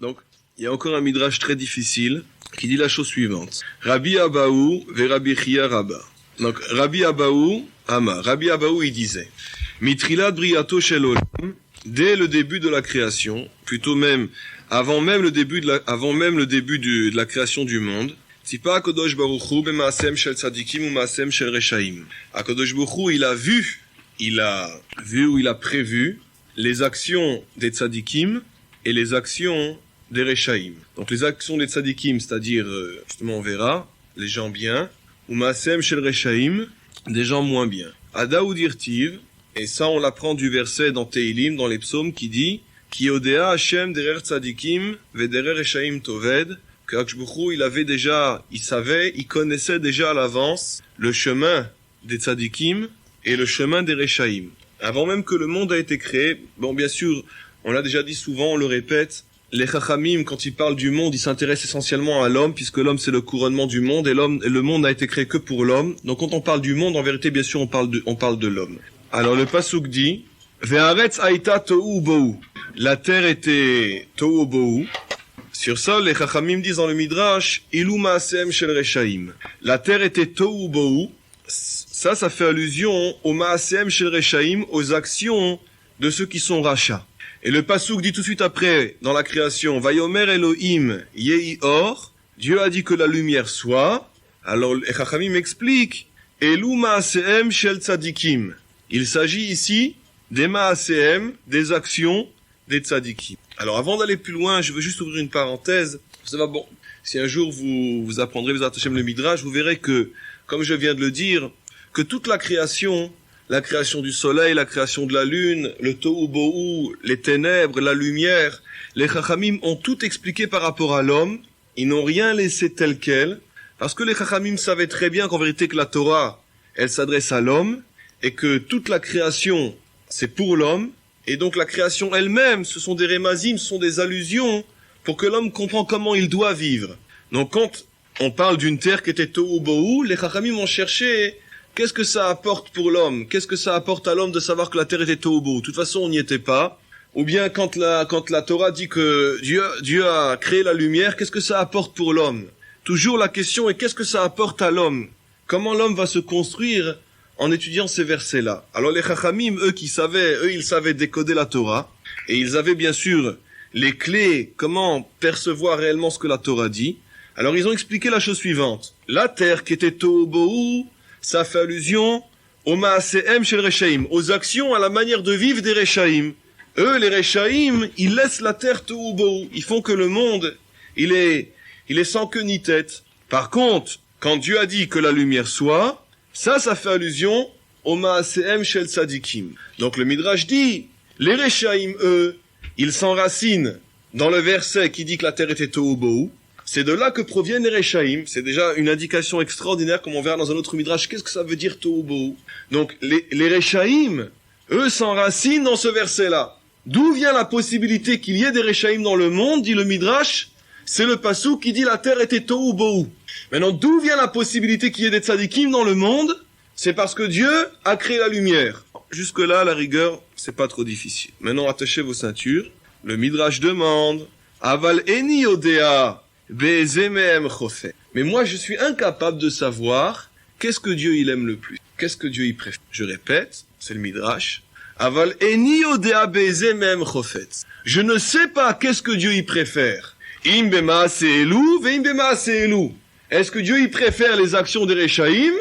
Donc, il y a encore un midrash très difficile qui dit la chose suivante. Rabbi Abahu ve Rabbi Chia Rabba. Donc, Rabbi Abahu, Rabbi Abahu, il disait, Mitrilat briato shel olam, dès le début de la création, plutôt même, avant même le début de la création du monde, Tzipa Kadosh Baruch Hu b'maasem shel tzadikim ou maasem shel reshaim. Kadosh Baruch Hu, il a vu ou il a prévu les actions des tzadikim et les actions des reshaim. Donc les actions des tzadikim, c'est-à-dire, justement on verra, les gens bien, ou maasem shel reshaim, des gens moins bien. Adaoud irtiv, et ça on l'apprend du verset dans Teilim, dans les psaumes, qui dit Ki odea Hashem derer tzadikim ve derer reshaim toved, que Akadosh Baruch Hu, il connaissait déjà à l'avance le chemin des tzadikim et le chemin des reshaim. Avant même que le monde a été créé, bon bien sûr, on l'a déjà dit souvent, on le répète, les chachamim, quand ils parlent du monde, ils s'intéressent essentiellement à l'homme, puisque l'homme c'est le couronnement du monde, et le monde n'a été créé que pour l'homme. Donc quand on parle du monde, en vérité, bien sûr, on parle de l'homme. Alors le pasuk dit, Ve'aretz haïta tohu bohu. La terre était tohu bohu. Sur ça, les chachamim disent dans le midrash, Ilu maasem shel reshaim. La terre était tohu bohu. Ça fait allusion au maasem shel reshaim, aux actions de ceux qui sont rachats. Et le pasuk dit tout de suite après, dans la création, Vayomer Elohim yehi or, Dieu a dit que la lumière soit. Alors les chachamim expliquent, Elu maaseem shel tzadikim. Il s'agit ici des maaseem, des actions des tzadikim. Alors avant d'aller plus loin, je veux juste ouvrir une parenthèse. Ça va, bon, si un jour vous apprendrez, vous attachez le midrash, vous verrez que, comme je viens de le dire, que toute la création du soleil, la création de la lune, le tohu bohu, les ténèbres, la lumière, les chachamim ont tout expliqué par rapport à l'homme. Ils n'ont rien laissé tel quel, parce que les chachamim savaient très bien qu'en vérité que la Torah, elle s'adresse à l'homme, et que toute la création, c'est pour l'homme, et donc la création elle-même, ce sont des rémazim, ce sont des allusions, pour que l'homme comprenne comment il doit vivre. Donc quand on parle d'une terre qui était tohu bohu, les chachamim ont cherché qu'est-ce que ça apporte pour l'homme, qu'est-ce que ça apporte à l'homme de savoir que la terre était tohu bohu. De toute façon, on n'y était pas. Ou bien quand la Torah dit que Dieu a créé la lumière, qu'est-ce que ça apporte pour l'homme? Toujours la question est qu'est-ce que ça apporte à l'homme? Comment l'homme va se construire en étudiant ces versets-là? Alors les chachamim, ils savaient décoder la Torah, et ils avaient bien sûr les clés, comment percevoir réellement ce que la Torah dit. Alors ils ont expliqué la chose suivante. La terre qui était tohu bohu, ça fait allusion au maaseem shel reshaim, aux actions, à la manière de vivre des reshaim. Eux, les reshaim, ils laissent la terre tohu bohu. Ils font que le monde, il est sans queue ni tête. Par contre, quand Dieu a dit que la lumière soit, ça fait allusion au maaseem shel tzadikim. Donc le midrash dit, les reshaim, eux, ils s'enracinent dans le verset qui dit que la terre était tohu bohu. C'est de là que proviennent les reshaim. C'est déjà une indication extraordinaire, comme on verra dans un autre midrash. Qu'est-ce que ça veut dire tohu bohu? Donc les reshaim, eux, s'enracinent dans ce verset-là. D'où vient la possibilité qu'il y ait des reshaim dans le monde, dit le midrash? C'est le pasuk qui dit la terre était tohu bohu. Maintenant, d'où vient la possibilité qu'il y ait des tzadikim dans le monde? C'est parce que Dieu a créé la lumière. Jusque-là, à la rigueur, c'est pas trop difficile. Maintenant, attachez vos ceintures. Le midrash demande, Aval eni odea be'eze mehem chofet. Mais moi, je suis incapable de savoir qu'est-ce que Dieu il aime le plus. Qu'est-ce que Dieu il préfère? Je répète, c'est le midrash. Aval eni odea be'eze mehem chofet. Je ne sais pas qu'est-ce que Dieu il préfère. Im b'maase elu ve'im b'maase elu. Est-ce que Dieu il préfère les actions des reshaim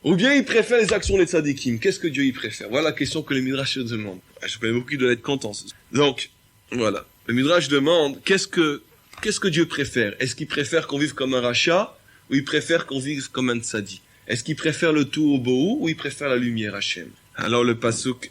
ou bien il préfère les actions des tzadikim? Qu'est-ce que Dieu il préfère? Voilà la question que le midrash demande. Je connais beaucoup qui doivent être contents. Donc, voilà. Le midrash demande qu'est-ce que Dieu préfère? Est-ce qu'il préfère qu'on vive comme un rachat ou il préfère qu'on vive comme un tzadi? Est-ce qu'il préfère le tohu bohu ou il préfère la lumière Hachem? Alors le pasuk,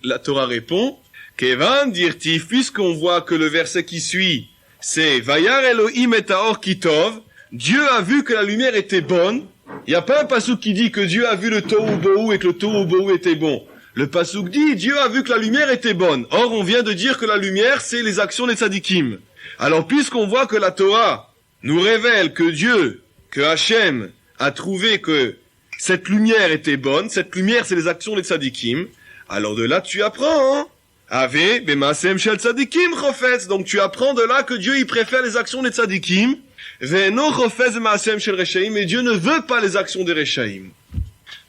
la Torah répond, Kevan dirtif, puisqu'on voit que le verset qui suit, c'est Vayar Elohim et haor kitov, Dieu a vu que la lumière était bonne. Il n'y a pas un pasuk qui dit que Dieu a vu le tohu bohu et que le tohu bohu était bon. Le pasuk dit Dieu a vu que la lumière était bonne. Or on vient de dire que la lumière c'est les actions des tzadikim. Alors puisqu'on voit que la Torah nous révèle que Dieu, que Hachem a trouvé que cette lumière était bonne, cette lumière c'est les actions des tzadikim, alors de là tu apprends, Ave, b'maasem shel tzadikim chofetz. Donc tu apprends de là que Dieu il préfère les actions des tzadikim. Ve'eno chofetz b'maasem shel reshaim. Et Dieu ne veut pas les actions des reshaim.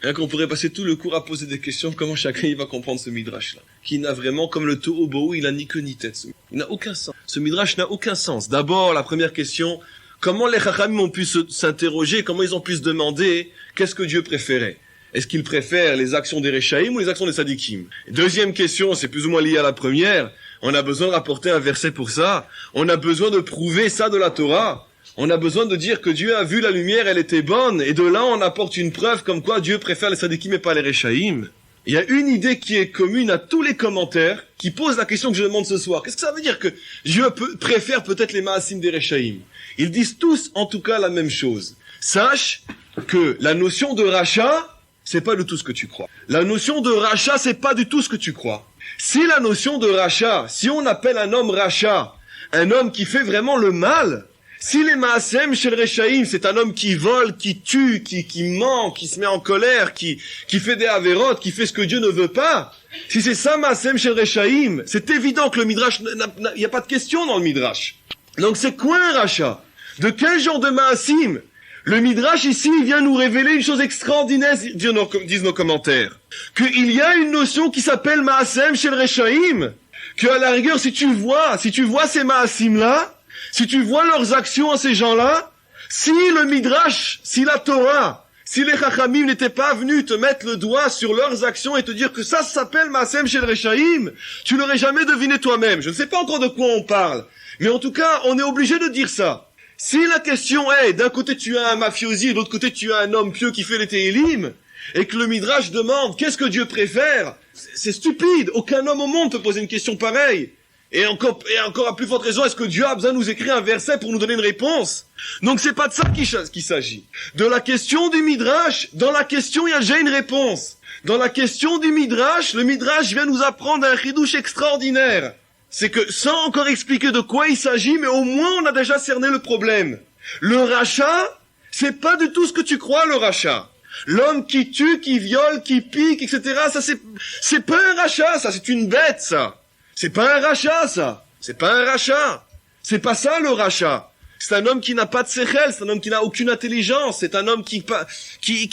Hein, qu'on pourrait passer tout le cours à poser des questions, comment chacun il va comprendre ce midrash-là. Qui n'a vraiment, comme le tohu bohu, il a ni queue ni tête. Il n'a aucun sens. Ce midrash n'a aucun sens. D'abord, la première question, comment les chachamim ont pu s'interroger, comment ils ont pu se demander, qu'est-ce que Dieu préférait? Est-ce qu'il préfère les actions des reshaim ou les actions des tzadikim? Deuxième question, c'est plus ou moins lié à la première. On a besoin de rapporter un verset pour ça. On a besoin de prouver ça de la Torah. On a besoin de dire que Dieu a vu la lumière, elle était bonne, et de là on apporte une preuve comme quoi Dieu préfère les tzadikim et pas les reshaim. Il y a une idée qui est commune à tous les commentaires, qui pose la question que je demande ce soir. Qu'est-ce que ça veut dire que Dieu préfère peut-être les maasim des reshaim? Ils disent tous en tout cas la même chose. Sache que la notion de rachat, c'est pas du tout ce que tu crois. La notion de rachat, c'est pas du tout ce que tu crois. Si la notion de rachat, si on appelle un homme rachat, un homme qui fait vraiment le mal, si les maasem shel reshaim, c'est un homme qui vole, qui tue, qui ment, qui se met en colère, qui fait des avérotes, qui fait ce que Dieu ne veut pas, si c'est ça maasem shel reshaim, c'est évident que le midrash, il n'y a pas de question dans le midrash. Donc c'est quoi un rachat? De quel genre de maasim? Le midrash ici vient nous révéler une chose extraordinaire, disent nos commentaires. Qu'il y a une notion qui s'appelle maasem shel reshaim, que à la rigueur, si tu vois ces maasim là, si tu vois leurs actions à ces gens-là, si le Midrash, si la Torah, si les Chachamim n'étaient pas venus te mettre le doigt sur leurs actions et te dire que ça s'appelle Maasem Shel Reshaim, tu l'aurais jamais deviné toi-même. Je ne sais pas encore de quoi on parle, mais en tout cas, on est obligé de dire ça. Si la question est, d'un côté tu as un mafiosi et de l'autre côté tu as un homme pieux qui fait les Téhilim, et que le Midrash demande qu'est-ce que Dieu préfère, c'est stupide. Aucun homme au monde peut poser une question pareille. Et encore à plus forte raison, est-ce que Dieu a besoin de nous écrire un verset pour nous donner une réponse? Donc c'est pas de ça qu'il s'agit. De la question du Midrash, dans la question il y a déjà une réponse. Dans la question du Midrash, le Midrash vient nous apprendre un chidouche extraordinaire. C'est que, sans encore expliquer de quoi il s'agit, mais au moins on a déjà cerné le problème. Le rachat, c'est pas du tout ce que tu crois, le rachat. L'homme qui tue, qui viole, qui pique, etc., ça c'est pas un rachat, ça, c'est une bête, ça. C'est pas un rachat, ça. C'est pas un rachat. C'est pas ça, le rachat. C'est un homme qui n'a pas de séchel, c'est un homme qui n'a aucune intelligence, c'est un homme qui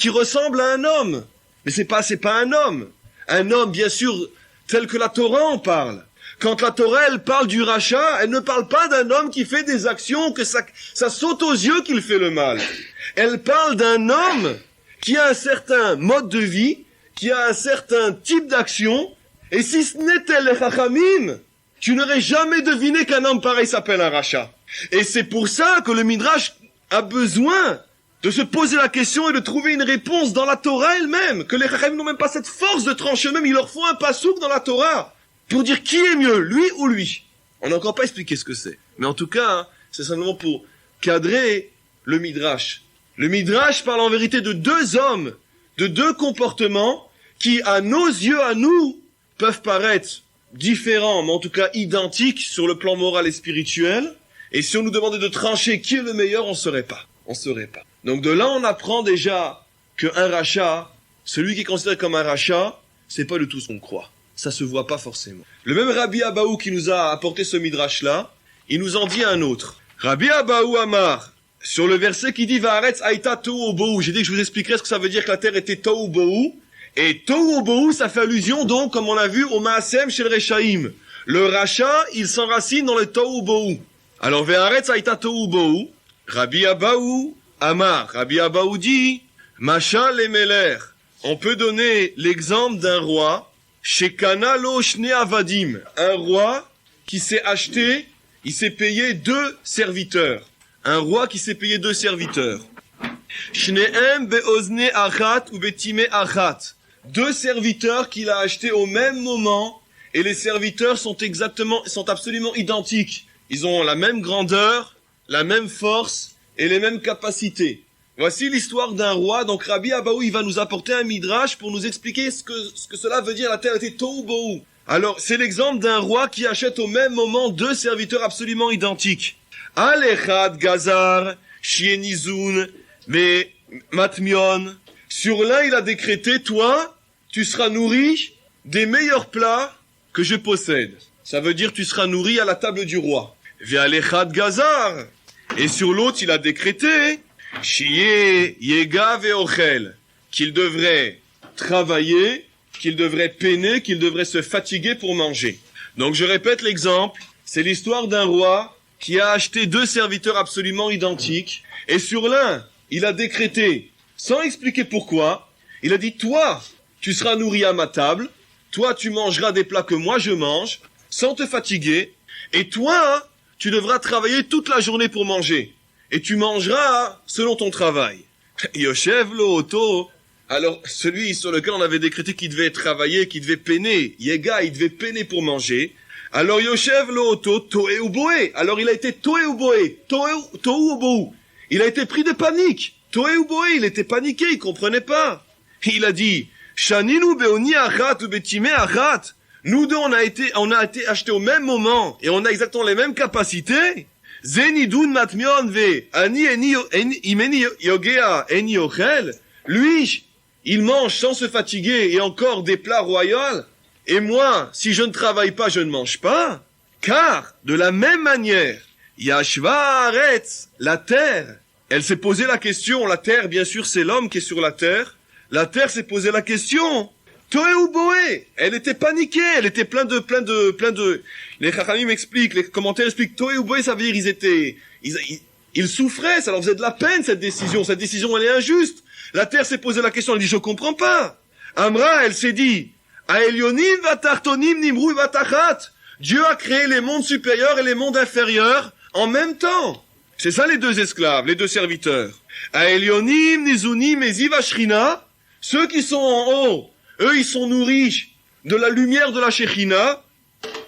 ressemble à un homme. Mais c'est pas un homme. Un homme, bien sûr, tel que la Torah en parle. Quand la Torah, elle parle du rachat, elle ne parle pas d'un homme qui fait des actions, que ça saute aux yeux qu'il fait le mal. Elle parle d'un homme qui a un certain mode de vie, qui a un certain type d'action, et si ce n'était les Chachamim, tu n'aurais jamais deviné qu'un homme pareil s'appelle un rachat. Et c'est pour ça que le Midrash a besoin de se poser la question et de trouver une réponse dans la Torah elle-même, que les Chachamim n'ont même pas cette force de trancher eux-mêmes, il leur faut un pasouk dans la Torah, pour dire qui est mieux, lui ou lui. On n'a encore pas expliqué ce que c'est. Mais en tout cas, c'est simplement pour cadrer le Midrash. Le Midrash parle en vérité de deux hommes, de deux comportements, qui à nos yeux, à nous, peuvent paraître différents, mais en tout cas identiques sur le plan moral et spirituel. Et si on nous demandait de trancher qui est le meilleur, on saurait pas. Donc de là, on apprend déjà qu'un rachat, celui qui est considéré comme un rachat, c'est pas du tout ce qu'on croit. Ça se voit pas forcément. Le même Rabbi Abahu qui nous a apporté ce midrash-là, il nous en dit un autre. Rabbi Abahu Amar, sur le verset qui dit Va'aretz haïta tohu bohu, j'ai dit que je vous expliquerai ce que ça veut dire que la terre était tohu bohu. Et tohu bohu, ça fait allusion donc, comme on l'a vu, au maasem shel reshaim. Le rachat, il s'enracine dans le tohu bohu. Alors, Ve'aretz haïta tohu bohu, Rabbi Abahu Amar, Rabbi Abahu dit, Machal et Meler. On peut donner l'exemple d'un roi, Shekana lo shne avadim, un roi qui s'est acheté, il s'est payé 2 serviteurs. Un roi qui s'est payé 2 serviteurs. Shnehem be'ozne achat ou betime achat. 2 serviteurs qu'il a achetés au même moment, et les serviteurs sont absolument identiques. Ils ont la même grandeur, la même force et les mêmes capacités. Voici l'histoire d'un roi. Donc Rabbi Abahu, il va nous apporter un midrash pour nous expliquer ce que cela veut dire. La terre était tohu bohu. Alors, c'est l'exemple d'un roi qui achète au même moment 2 serviteurs absolument identiques. Al echad gazar, shienizun, mais matmion. Sur l'un, il a décrété, toi, tu seras nourri des meilleurs plats que je possède. Ça veut dire tu seras nourri à la table du roi. Ve'alechad gazar. Et sur l'autre, il a décrété Shiye yega ve'ochel, qu'il devrait travailler, qu'il devrait peiner, qu'il devrait se fatiguer pour manger. Donc je répète l'exemple, c'est l'histoire d'un roi qui a acheté 2 serviteurs absolument identiques, et sur l'un, il a décrété, sans expliquer pourquoi, il a dit, toi, tu seras nourri à ma table, toi, tu mangeras des plats que moi je mange, sans te fatiguer, et toi, tu devras travailler toute la journée pour manger, et tu mangeras selon ton travail. Yoshev lo oto. Alors, celui sur lequel on avait décrété qu'il devait travailler, qu'il devait peiner, Yega, il devait peiner pour manger. Alors, Yoshev lo oto, toé ou boé. Alors, il a été toé ou boé, tohu ou bohu. Il a été pris de panique. Toé ou boé, il était paniqué, il comprenait pas. Il a dit, Shaninu beoni achat ou betime achat. Nous deux, on a été achetés au même moment, et on a exactement les mêmes capacités. Zenidun matmion ve, ani imeni yogea eni ochel. Lui, il mange sans se fatiguer et encore des plats royaux. Et moi, si je ne travaille pas, je ne mange pas. Car, de la même manière, Yashva Haaretz, la terre, elle s'est posé la question. La terre, bien sûr, c'est l'homme qui est sur la terre. La terre s'est posé la question. Toé ou boé. Elle était paniquée. Elle était plein de. Les Chachamim expliquent, les commentaires expliquent. Toé ou boé, ça veut dire ils souffraient. Ça leur faisait de la peine, cette décision. Cette décision, elle est injuste. La terre s'est posé la question, elle dit, je comprends pas. Amra, elle s'est dit, Aelionim vatartonim nimru vatachat. Dieu a créé les mondes supérieurs et les mondes inférieurs en même temps. C'est ça les 2 esclaves, les 2 serviteurs. Aelionim nizunim ezivashrina. Ceux qui sont en haut, eux, ils sont nourris de la lumière de la Shekhinah.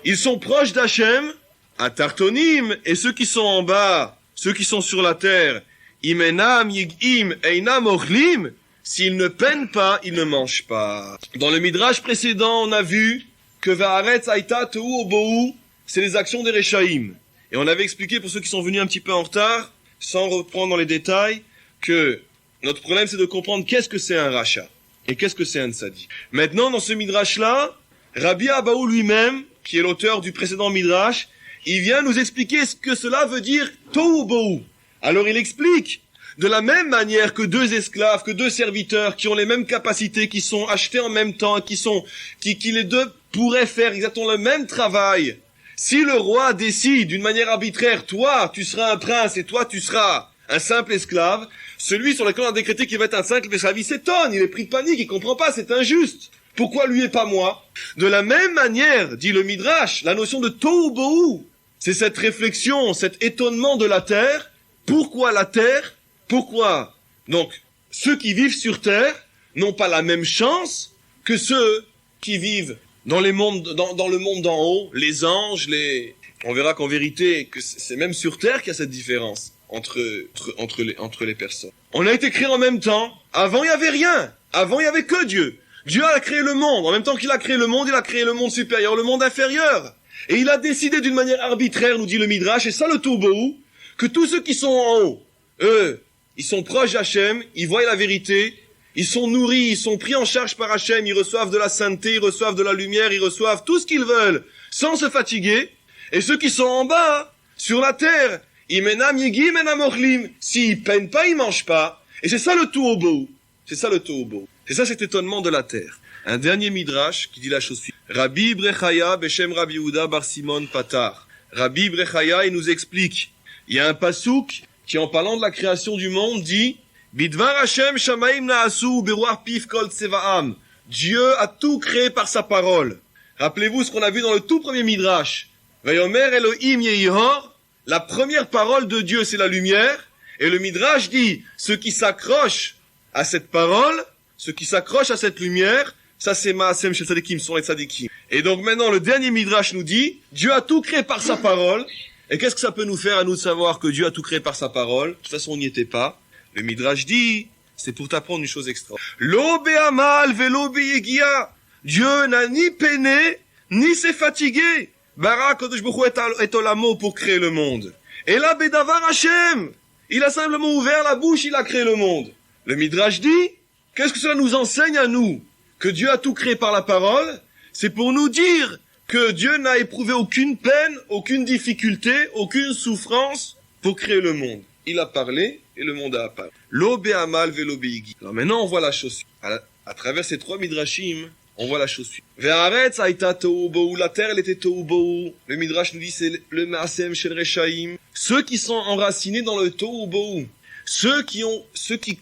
Ils sont proches d'Hachem. Atartonim, et ceux qui sont en bas, ceux qui sont sur la terre, Imenam yigim einam ochlim, s'ils ne peinent pas, ils ne mangent pas. Dans le midrash précédent, on a vu que Va'aretz aïta tehu obohu, c'est les actions des Rechaïm. Et on avait expliqué pour ceux qui sont venus un petit peu en retard, sans reprendre dans les détails, que notre problème c'est de comprendre qu'est-ce que c'est un Racha et qu'est-ce que c'est un Tzaddik. Maintenant, dans ce midrash-là, Rabbi Abahu lui-même, qui est l'auteur du précédent midrash, il vient nous expliquer ce que cela veut dire tohu obohu. Alors il explique, de la même manière que 2 esclaves, que 2 serviteurs qui ont les mêmes capacités, qui sont achetés en même temps, qui les 2 pourraient faire exactement le même travail. Si le roi décide d'une manière arbitraire, toi tu seras un prince et toi tu seras un simple esclave, celui sur lequel on a décrété qu'il va être un simple esclave, il s'étonne, il est pris de panique, il comprend pas, c'est injuste. Pourquoi lui et pas moi? De la même manière, dit le Midrash, la notion de tohu bohu, c'est cette réflexion, cet étonnement de la terre. Pourquoi la terre? Pourquoi? Donc, ceux qui vivent sur terre n'ont pas la même chance que ceux qui vivent dans les mondes, dans le monde d'en haut, les anges, on verra qu'en vérité, que c'est même sur terre qu'il y a cette différence entre les personnes. On a été créés en même temps. Avant, il y avait rien. Avant, il y avait que Dieu. Dieu a créé le monde. En même temps qu'il a créé le monde, il a créé le monde supérieur, le monde inférieur. Et il a décidé d'une manière arbitraire, nous dit le Midrash, et ça le tohu bohu, que tous ceux qui sont en haut, eux, ils sont proches d'Hachem, ils voient la vérité, ils sont nourris, ils sont pris en charge par Hachem, ils reçoivent de la sainteté, ils reçoivent de la lumière, ils reçoivent tout ce qu'ils veulent, sans se fatiguer. Et ceux qui sont en bas, sur la terre, imenam yigim enam ochlim, s'ils peinent pas, ils mangent pas. Et c'est ça le tohu bohu. C'est ça le tohu bohu. C'est ça cet étonnement de la terre. Un dernier midrash qui dit la chose suivante. Rabbi Brechaya beshem Rabbi Yehuda bar Simon Patar. Rabbi Brechaya, il nous explique. Il y a un pasouk qui, en parlant de la création du monde, dit Bidvar Hashem Shamaim Naasu Beruach Piv Kol Tsevaam. Dieu a tout créé par sa parole. Rappelez-vous ce qu'on a vu dans le tout premier midrash. Vayomer Elohim Yehor. La première parole de Dieu, c'est la lumière. Et le midrash dit ceux qui s'accrochent à cette parole, ceux qui s'accrochent à cette lumière, ça c'est Maasem Shel Tzadikim, sont les Tzadikim. Et donc maintenant, le dernier midrash nous dit Dieu a tout créé par sa parole. Et qu'est-ce que ça peut nous faire à nous de savoir que Dieu a tout créé par sa parole? De toute façon, on n'y était pas. Le Midrash dit, c'est pour t'apprendre une chose extra. Lo be'amal ve'lo be'yegia. Dieu n'a ni peiné, ni s'est fatigué. Bara Kodesh Baruch Hu et olamo pour créer le monde. Et là, bedavar Hashem. Il a simplement ouvert la bouche, il a créé le monde. Le Midrash dit, qu'est-ce que cela nous enseigne à nous? Que Dieu a tout créé par la parole? C'est pour nous dire que Dieu n'a éprouvé aucune peine, aucune difficulté, aucune souffrance pour créer le monde. Il a parlé et le monde a apparu. Lo be'amal ve'lo be'igi. Alors maintenant on voit la chose suivante. À travers ces trois midrashim, on voit la chose suivante. Ve'aretz haïta tohu bohu, la terre elle était tohu bohu. Le midrash nous dit c'est le ma'asem shel reshaim. Ceux qui sont enracinés dans le tohu bohu, ceux qui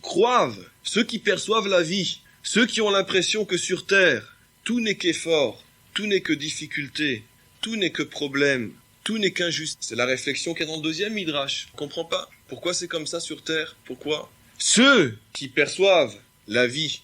croient, ceux qui perçoivent la vie, ceux qui ont l'impression que sur terre, tout n'est qu'effort, tout n'est que difficulté, tout n'est que problème, tout n'est qu'injuste. C'est la réflexion qu'il y a dans le deuxième midrash. On comprend pas. Pourquoi c'est comme ça sur terre? Pourquoi? Ceux qui perçoivent la vie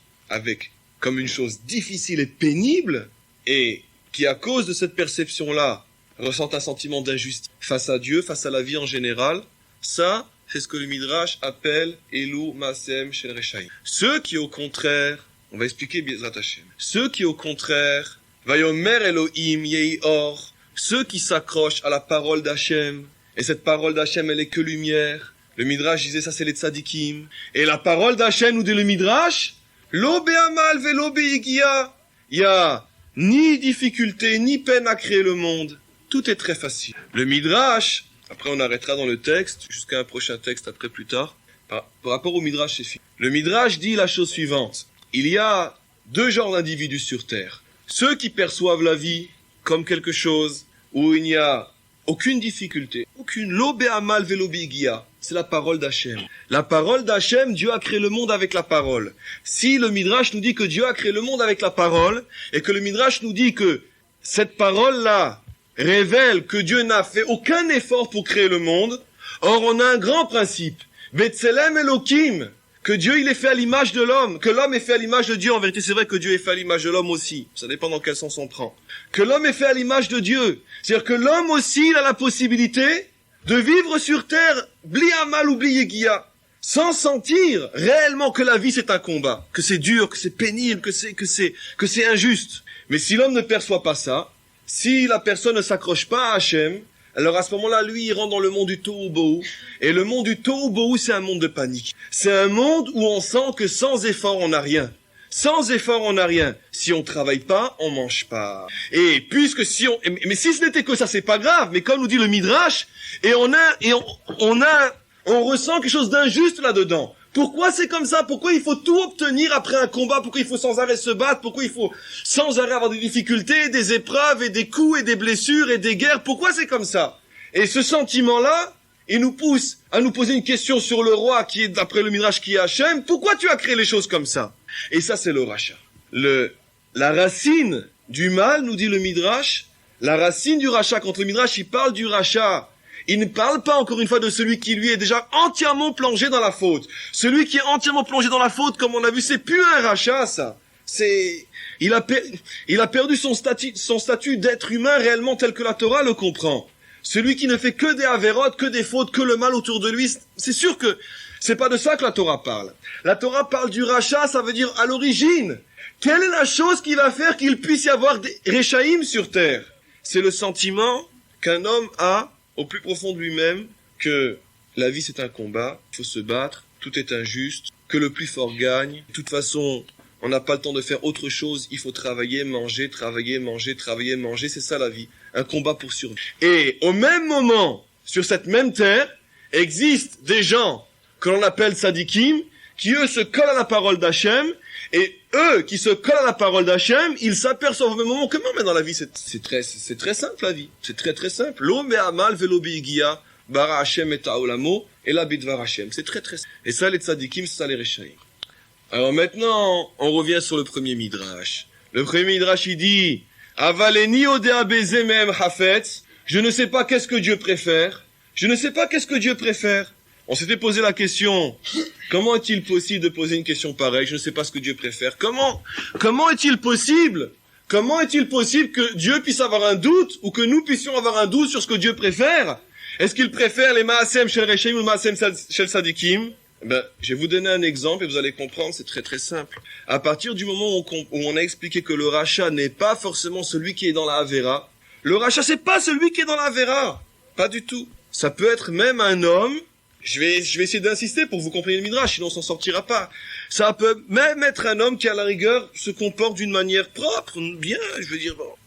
comme une chose difficile et pénible, et qui à cause de cette perception-là, ressentent un sentiment d'injustice face à Dieu, face à la vie en général, ça, c'est ce que le Midrash appelle Elu Masem Shel Reshaim. Ceux qui au contraire, on va expliquer Bezrat Hashem, ceux qui au contraire, Vayomer Elohim Yehi Or, ceux qui s'accrochent à la parole d'Hachem, et cette parole d'Hachem elle est que lumière, le Midrash disait ça c'est les tzadikim, et la parole d'Hachem nous dit le Midrash, Lo be'amal ve'lo be'igia, il y a ni difficulté, ni peine à créer le monde, tout est très facile. Le Midrash, après on arrêtera dans le texte, jusqu'à un prochain texte après plus tard, par rapport au Midrash c'est fini. Le Midrash dit la chose suivante, il y a deux genres d'individus sur terre, ceux qui perçoivent la vie comme quelque chose où il n'y a aucune difficulté, aucune lo be'amal ve'lo be'igia, c'est la parole d'Hachem. La parole d'Hachem, Dieu a créé le monde avec la parole. Si le Midrash nous dit que Dieu a créé le monde avec la parole, et que le Midrash nous dit que cette parole-là révèle que Dieu n'a fait aucun effort pour créer le monde, or on a un grand principe, Betselem Elohim, que Dieu il est fait à l'image de l'homme, que l'homme est fait à l'image de Dieu. En vérité, c'est vrai que Dieu est fait à l'image de l'homme aussi. Ça dépend dans quel sens on prend. Que l'homme est fait à l'image de Dieu. C'est-à-dire que l'homme aussi, il a la possibilité de vivre sur terre, bli amal ou bli yegia, sans sentir réellement que la vie c'est un combat, que c'est dur, que c'est pénible, que c'est injuste. Mais si l'homme ne perçoit pas ça, si la personne ne s'accroche pas à Hachem, alors à ce moment-là, lui, il rentre dans le monde du tohu bohu. Et le monde du tohu bohu, c'est un monde de panique. C'est un monde où on sent que sans effort, on n'a rien. Sans effort, on n'a rien. Si on travaille pas, on mange pas. Et puisque mais si ce n'était que ça, c'est pas grave. Mais comme nous dit le Midrash, on ressent quelque chose d'injuste là-dedans. Pourquoi c'est comme ça? Pourquoi il faut tout obtenir après un combat? Pourquoi il faut sans arrêt se battre? Pourquoi il faut sans arrêt avoir des difficultés, des épreuves et des coups et des blessures et des guerres? Pourquoi c'est comme ça? Et ce sentiment-là, il nous pousse à nous poser une question sur le roi qui est, d'après le Midrash, qui est Hachem. Pourquoi tu as créé les choses comme ça? Et ça, c'est le rachat. La racine du mal, nous dit le Midrash, la racine du rachat, quand le Midrash, il parle du rachat, il ne parle pas encore une fois de celui qui lui est déjà entièrement plongé dans la faute. Celui qui est entièrement plongé dans la faute, comme on a vu, c'est plus un rachat, ça. Il a perdu son statut d'être humain réellement tel que la Torah le comprend. Celui qui ne fait que des avérotes, que des fautes, que le mal autour de lui, c'est sûr que c'est pas de ça que la Torah parle. La Torah parle du rachat, ça veut dire à l'origine. Quelle est la chose qui va faire qu'il puisse y avoir des réchaïm sur terre? C'est le sentiment qu'un homme a au plus profond de lui-même que la vie c'est un combat, il faut se battre, tout est injuste, que le plus fort gagne. De toute façon, on n'a pas le temps de faire autre chose, il faut travailler, manger, c'est ça la vie. Un combat pour survivre. Et au même moment, sur cette même terre, existent des gens que l'on appelle tzadikim, qui eux se collent à la parole d'Hachem, et eux qui se collent à la parole d'Hachem, ils s'aperçoivent au même moment que même dans la vie, c'est très simple la vie. C'est très très simple. Lo be'amal ve'lo be'igia, bara Hachem et ha'olamo, et la bidvar Hachem. C'est très très simple. Et ça les tzadikim, c'est ça les reshaïm. Alors maintenant, on revient sur le premier midrash. Le premier midrash, il dit, avaleni odea bezemem hafetz, je ne sais pas qu'est-ce que Dieu préfère. Je ne sais pas qu'est-ce que Dieu préfère. On s'était posé la question, comment est-il possible de poser une question pareille? Je ne sais pas ce que Dieu préfère. Comment est-il possible que Dieu puisse avoir un doute, ou que nous puissions avoir un doute sur ce que Dieu préfère? Est-ce qu'il préfère les Ma'asem Shel Reshaim ou les Ma'asem Shel Sadikim? Je vais vous donner un exemple et vous allez comprendre, c'est très très simple. À partir du moment où on a expliqué que le rachat n'est pas forcément celui qui est dans la Avera, le rachat c'est pas celui qui est dans la Avera. Pas du tout. Ça peut être même un homme. Je vais essayer d'insister pour que vous compreniez le Midrash, sinon on s'en sortira pas. Ça peut même être un homme qui, à la rigueur, se comporte d'une manière propre, bien,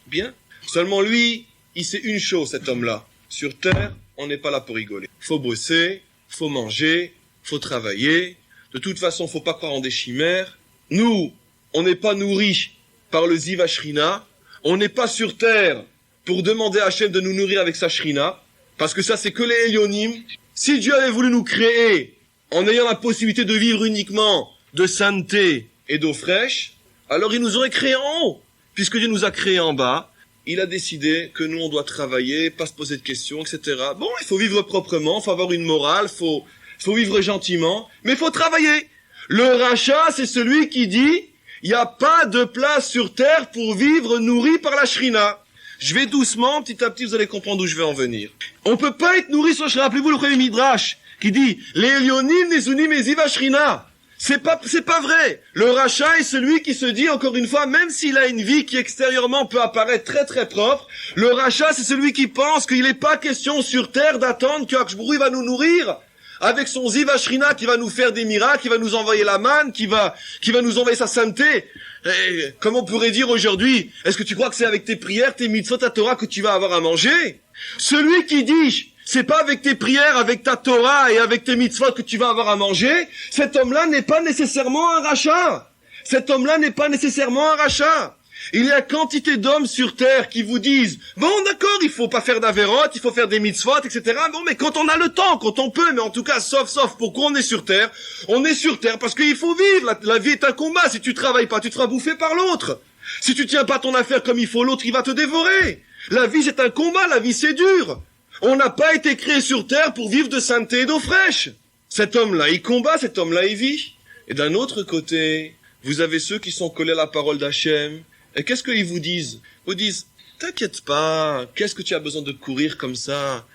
bien. Seulement lui, il sait une chose, cet homme-là. Sur terre, on n'est pas là pour rigoler. Faut bosser, faut manger, faut travailler. De toute façon, faut pas croire en des chimères. Nous, on n'est pas nourris par le Ziv Ashrina. On n'est pas sur terre pour demander à Hachem de nous nourrir avec sa Shrina. Parce que ça, c'est que les Elyonim. Si Dieu avait voulu nous créer en ayant la possibilité de vivre uniquement de sainteté et d'eau fraîche, alors il nous aurait créé en haut. Puisque Dieu nous a créés en bas, il a décidé que nous, on doit travailler, pas se poser de questions, etc. Bon, il faut vivre proprement, faut avoir une morale, faut vivre gentiment, mais il faut travailler. Le rachat, c'est celui qui dit, il n'y a pas de place sur terre pour vivre nourri par la shrina. Je vais doucement, petit à petit, vous allez comprendre où je vais en venir. On peut pas être nourri sur la shrina. Rappelez-vous le premier Midrash, qui dit, les Elyonim, les Zunim, les Ziva Shrina. C'est pas vrai. Le rachat est celui qui se dit, encore une fois, même s'il a une vie qui extérieurement peut apparaître très très propre, le rachat c'est celui qui pense qu'il n'est pas question sur terre d'attendre que Akshbourou va nous nourrir avec son Ziv Ashrina qui va nous faire des miracles, qui va nous envoyer la manne, qui va nous envoyer sa sainteté. Et, comme on pourrait dire aujourd'hui, est-ce que tu crois que c'est avec tes prières, tes mitzvot, ta Torah que tu vas avoir à manger? Celui qui dit, c'est pas avec tes prières, avec ta Torah et avec tes mitzvot que tu vas avoir à manger, cet homme-là n'est pas nécessairement un rachat. Cet homme-là n'est pas nécessairement un rachat. Il y a quantité d'hommes sur terre qui vous disent, bon d'accord, il faut pas faire d'avérotes, il faut faire des mitzvot, etc. Bon, mais quand on a le temps, quand on peut, mais en tout cas, sauf, pourquoi on est sur terre? On est sur terre parce qu'il faut vivre. La vie est un combat. Si tu travailles pas, tu te feras bouffer par l'autre. Si tu tiens pas ton affaire comme il faut, l'autre, il va te dévorer. La vie, c'est un combat. La vie, c'est dur. On n'a pas été créé sur terre pour vivre de sainteté et d'eau fraîche. Cet homme-là, il combat, cet homme-là, il vit. Et d'un autre côté, vous avez ceux qui sont collés à la parole d'Hachem. Et qu'est-ce qu'ils vous disent? Ils vous disent, t'inquiète pas, qu'est-ce que tu as besoin de courir comme ça?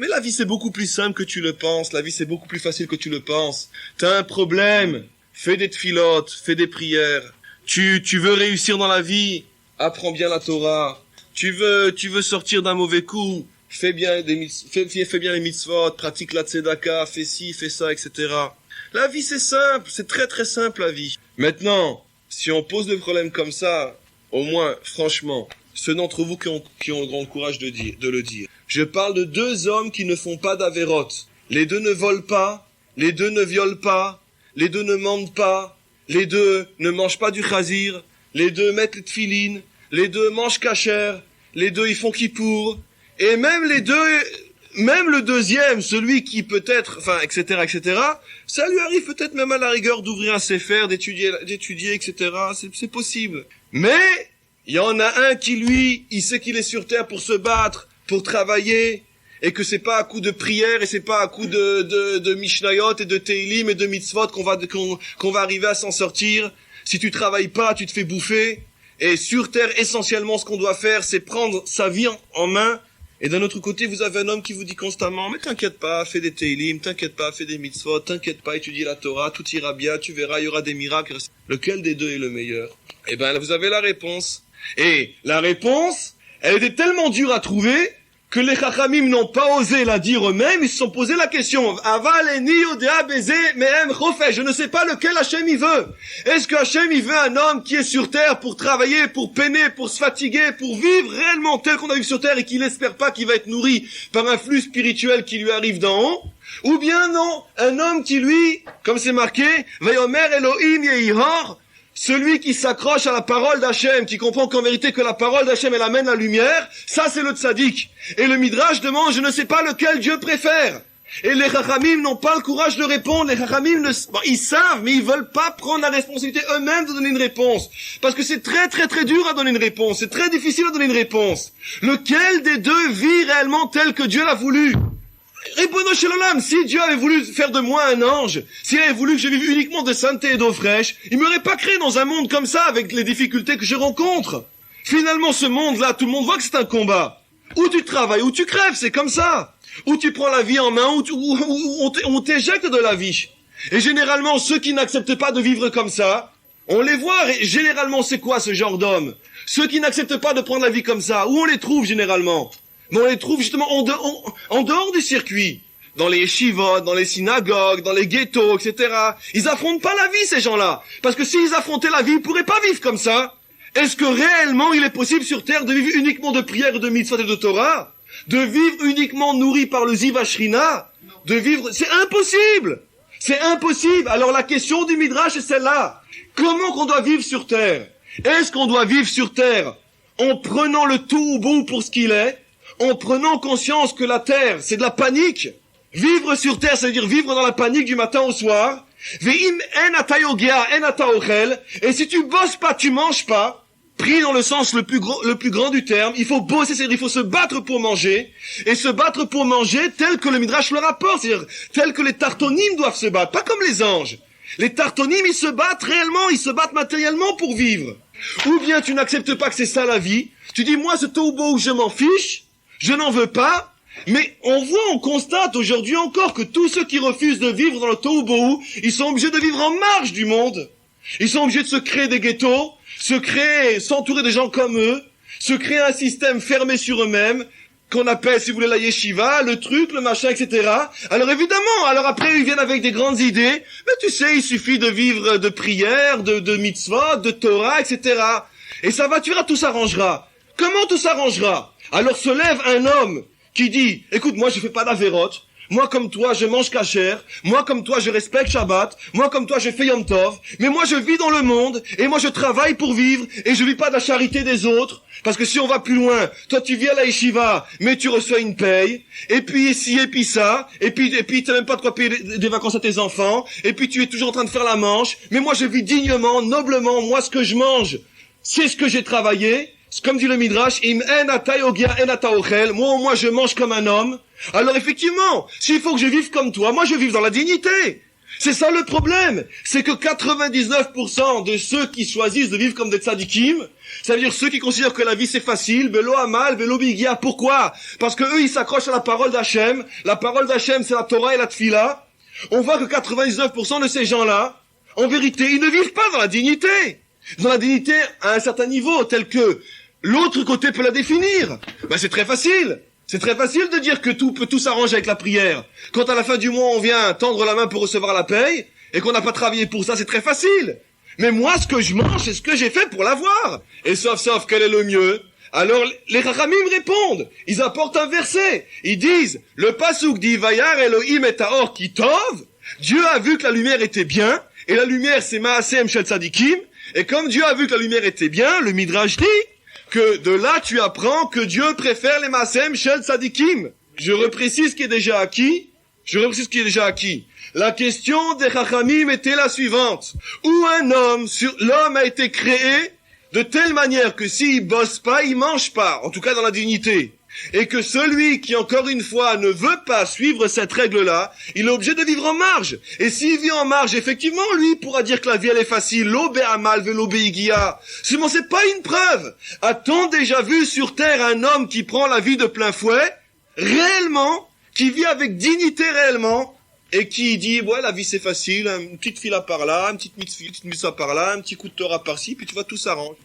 Mais la vie c'est beaucoup plus simple que tu le penses, la vie c'est beaucoup plus facile que tu le penses. T'as un problème, fais des tfilotes, fais des prières. Tu veux réussir dans la vie, apprends bien la Torah. Tu veux sortir d'un mauvais coup, fais bien les mitzvot, pratique la tzedaka, fais ci, fais ça, etc. La vie c'est simple, c'est très très simple la vie. Maintenant, si on pose le problème comme ça, au moins, franchement, ceux d'entre vous qui ont le grand courage de le dire. Je parle de deux hommes qui ne font pas d'avérotes. Les deux ne volent pas, les deux ne violent pas, les deux ne mentent pas, les deux ne mangent pas du chazir, les deux mettent les tfilines, les deux mangent kasher, les deux ils font kippour, et même le deuxième, celui qui peut-être, etc., ça lui arrive peut-être même à la rigueur d'ouvrir un sefer, d'étudier, etc., c'est possible. Mais, il y en a un qui, lui, il sait qu'il est sur terre pour se battre, pour travailler, et que c'est pas à coup de prière, et c'est pas à coup de Mishnayot, et de Teilim, et de Mitzvot qu'on va arriver à s'en sortir. Si tu travailles pas, tu te fais bouffer. Et sur terre, essentiellement, ce qu'on doit faire, c'est prendre sa vie en main. Et d'un autre côté, vous avez un homme qui vous dit constamment, mais t'inquiète pas, fais des Teilim, t'inquiète pas, fais des mitzvot, t'inquiète pas, étudie la Torah, tout ira bien, tu verras, il y aura des miracles. Lequel des deux est le meilleur? Eh ben, vous avez la réponse. Et la réponse, elle était tellement dure à trouver que les Chachamim n'ont pas osé la dire eux-mêmes, ils se sont posé la question, Avaleni odea beze mehem chofesh, je ne sais pas lequel Hachem il veut. Est-ce que Hachem il veut un homme qui est sur terre pour travailler, pour peiner, pour se fatiguer, pour vivre réellement tel qu'on a vu sur terre et qu'il n'espère pas qu'il va être nourri par un flux spirituel qui lui arrive d'en haut? Ou bien non, un homme qui lui, comme c'est marqué, Vayomer Elohim Yehihor, celui qui s'accroche à la parole d'Hachem, qui comprend qu'en vérité que la parole d'Hachem elle amène la lumière, ça c'est le tzaddik. Et le Midrash demande, je ne sais pas lequel Dieu préfère. Et les Chachamim n'ont pas le courage de répondre. Les Chachamim, ils savent, mais ils veulent pas prendre la responsabilité eux-mêmes de donner une réponse. Parce que c'est très très très dur à donner une réponse. C'est très difficile à donner une réponse. Lequel des deux vit réellement tel que Dieu l'a voulu? Répondons chez l'homme, si Dieu avait voulu faire de moi un ange, s'il avait voulu que je vive uniquement de sainteté et d'eau fraîche, il m'aurait pas créé dans un monde comme ça avec les difficultés que je rencontre. Finalement, ce monde-là, tout le monde voit que c'est un combat. Ou tu travailles, ou tu crèves, c'est comme ça. Ou tu prends la vie en main, ou on t'éjecte de la vie. Et généralement, ceux qui n'acceptent pas de vivre comme ça, on les voit, généralement, c'est quoi ce genre d'hommes? Ceux qui n'acceptent pas de prendre la vie comme ça, où on les trouve généralement? Mais on les trouve justement en dehors du circuit. Dans les yeshivot, dans les synagogues, dans les ghettos, etc. Ils affrontent pas la vie, ces gens-là. Parce que s'ils affrontaient la vie, ils pourraient pas vivre comme ça. Est-ce que réellement il est possible sur terre de vivre uniquement de prière et de mitzvot et de Torah? De vivre uniquement nourri par le Ziv Ashrina? De vivre, c'est impossible! C'est impossible! Alors la question du Midrash est celle-là. Comment qu'on doit vivre sur terre? Est-ce qu'on doit vivre sur terre en prenant le tout au bout pour ce qu'il est? En prenant conscience que la terre, c'est de la panique? Vivre sur terre, ça veut dire vivre dans la panique du matin au soir. Ve'im en ata yogea, en ata ochel. Et si tu bosses pas, tu manges pas. Pris dans le sens le plus grand du terme, il faut bosser, c'est-à-dire il faut se battre pour manger, et se battre pour manger tel que le Midrash le rapporte, c'est-à-dire tel que les tartonimes doivent se battre, pas comme les anges. Les tartonimes, ils se battent réellement, ils se battent matériellement pour vivre. Ou bien tu n'acceptes pas que c'est ça la vie, tu dis moi ce tohu je m'en fiche, je n'en veux pas, mais on constate aujourd'hui encore que tous ceux qui refusent de vivre dans le tohu, ils sont obligés de vivre en marge du monde. Ils sont obligés de se créer des ghettos, s'entourer de gens comme eux, se créer un système fermé sur eux-mêmes, qu'on appelle, si vous voulez, la yeshiva, le truc, le machin, etc. Alors évidemment, alors après, ils viennent avec des grandes idées, mais tu sais, il suffit de vivre de prière, de mitzvot, de Torah, etc. Et ça va, tu verras, tout s'arrangera. Comment tout s'arrangera? Alors se lève un homme qui dit, écoute, moi je fais pas d'avérote, moi comme toi je mange kasher, moi comme toi je respecte Shabbat, moi comme toi je fais Yom Tov, mais moi je vis dans le monde, et moi je travaille pour vivre, et je vis pas de la charité des autres, parce que si on va plus loin, toi tu vis à la yeshiva, mais tu reçois une paye, et puis ici, et puis ça, et puis t'as même pas de quoi payer des vacances à tes enfants, et puis tu es toujours en train de faire la manche, mais moi je vis dignement, noblement, moi ce que je mange, c'est ce que j'ai travaillé, comme dit le Midrash, im en ata yogia en ata ochel, moi je mange comme un homme. Alors effectivement, s'il faut que je vive comme toi, moi je vive dans la dignité. C'est ça le problème, c'est que 99% de ceux qui choisissent de vivre comme des tzadikim, ça veut dire ceux qui considèrent que la vie c'est facile, belo amal, belo bigia. Pourquoi? Parce que eux ils s'accrochent à la parole d'Hachem. La parole d'Hachem c'est la Torah et la Tfila. On voit que 99% de ces gens-là, en vérité, ils ne vivent pas dans la dignité. Dans la dignité à un certain niveau, tel que l'autre côté peut la définir. Ben c'est très facile. C'est très facile de dire que tout peut tout s'arranger avec la prière. Quand à la fin du mois on vient tendre la main pour recevoir la paye, et qu'on n'a pas travaillé pour ça, c'est très facile. Mais moi, ce que je mange, c'est ce que j'ai fait pour l'avoir. Et sauf, quel est le mieux? Alors, les Chachamim répondent. Ils apportent un verset. Ils disent, le pasuk dit, Vayar Elohim et Haor ki tov. Dieu a vu que la lumière était bien, et la lumière c'est Maasem Shel Tzadikim. Et comme Dieu a vu que la lumière était bien, le Midrash dit que de là tu apprends que Dieu préfère les Maasem Shel Tzadikim. Je reprécise ce qui est déjà acquis. La question des Chachamim était la suivante. Où l'homme a été créé de telle manière que s'il bosse pas, il mange pas. En tout cas dans la dignité. Et que celui qui, encore une fois, ne veut pas suivre cette règle-là, il est obligé de vivre en marge. Et s'il vit en marge, effectivement, lui, il pourra dire que la vie, elle est facile. L'obé amal, l'obé igia. Seulement, c'est pas une preuve. A-t-on déjà vu sur terre un homme qui prend la vie de plein fouet, réellement, qui vit avec dignité réellement, et qui dit, ouais, la vie, c'est facile, une petite fila par là, une petite mitzvah par là, un petit coup de Torah par-ci, puis tu vois, tout s'arrange.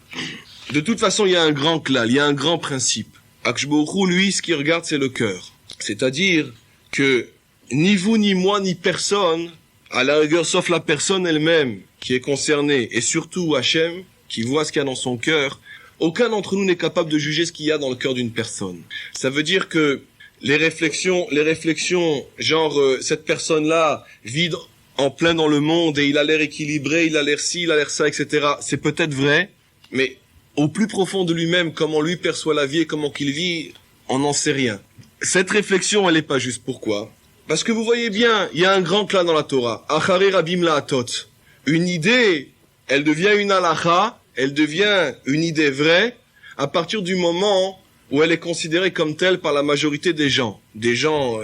De toute façon, il y a un grand klal, il y a un grand principe. Akshbourou, lui, ce qu'il regarde, c'est le cœur. C'est-à-dire que ni vous, ni moi, ni personne, à la rigueur, sauf la personne elle-même qui est concernée, et surtout Hachem, qui voit ce qu'il y a dans son cœur, aucun d'entre nous n'est capable de juger ce qu'il y a dans le cœur d'une personne. Ça veut dire que les réflexions, genre, cette personne-là vit en plein dans le monde et il a l'air équilibré, il a l'air ci, il a l'air ça, etc. C'est peut-être vrai, mais au plus profond de lui-même, comment lui perçoit la vie et comment qu'il vit, on n'en sait rien. Cette réflexion, elle n'est pas juste. Pourquoi? Parce que vous voyez bien, il y a un grand clan dans la Torah. Achare rabim la'atot. Une idée, elle devient une halacha, elle devient une idée vraie, à partir du moment où elle est considérée comme telle par la majorité des gens. Des gens,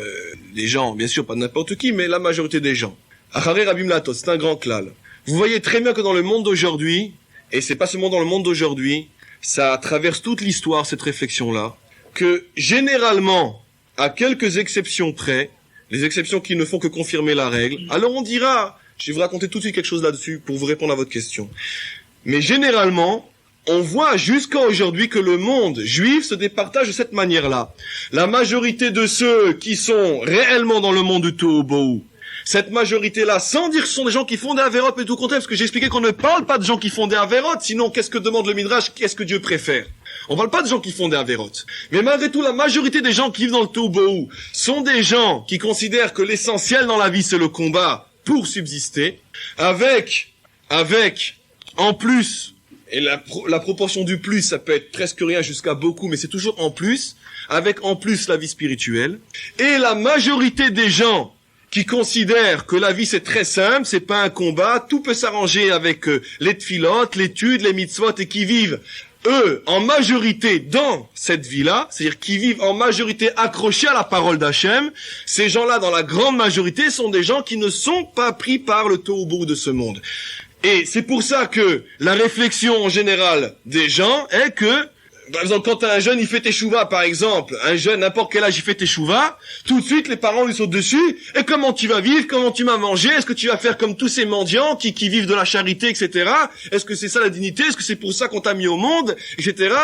bien sûr, pas n'importe qui, mais la majorité des gens. Achare rabim la'atot, c'est un grand klal. Vous voyez très bien que dans le monde d'aujourd'hui, et c'est pas seulement dans le monde d'aujourd'hui, ça traverse toute l'histoire, cette réflexion-là, que généralement, à quelques exceptions près, les exceptions qui ne font que confirmer la règle, alors on dira, je vais vous raconter tout de suite quelque chose là-dessus pour vous répondre à votre question. Mais généralement, on voit jusqu'à aujourd'hui que le monde juif se départage de cette manière-là. La majorité de ceux qui sont réellement dans le monde du Tohu Bohu, cette majorité-là, sans dire que ce sont des gens qui font des avérotes, mais tout au contraire, parce que j'ai expliqué qu'on ne parle pas de gens qui font des avérotes, sinon qu'est-ce que demande le Midrash, qu'est-ce que Dieu préfère? On parle pas de gens qui font des avérotes. Mais malgré tout, la majorité des gens qui vivent dans le Tohu sont des gens qui considèrent que l'essentiel dans la vie, c'est le combat pour subsister, avec, en plus, et la proportion du plus, ça peut être presque rien jusqu'à beaucoup, mais c'est toujours en plus, avec en plus la vie spirituelle, et la majorité des gens qui considèrent que la vie c'est très simple, c'est pas un combat, tout peut s'arranger avec les tfilotes, l'étude, les mitzvot, et qui vivent, eux, en majorité dans cette vie-là, c'est-à-dire qui vivent en majorité accrochés à la parole d'Hachem, ces gens-là, dans la grande majorité, sont des gens qui ne sont pas pris par le tohu de ce monde. Et c'est pour ça que la réflexion en général des gens est que, par exemple, quand un jeune il fait teshuva, par exemple, un jeune, n'importe quel âge, il fait teshuva, tout de suite les parents lui sautent dessus, et comment tu vas vivre, comment tu vas manger, est-ce que tu vas faire comme tous ces mendiants qui vivent de la charité, etc. Est-ce que c'est ça la dignité, est-ce que c'est pour ça qu'on t'a mis au monde, etc.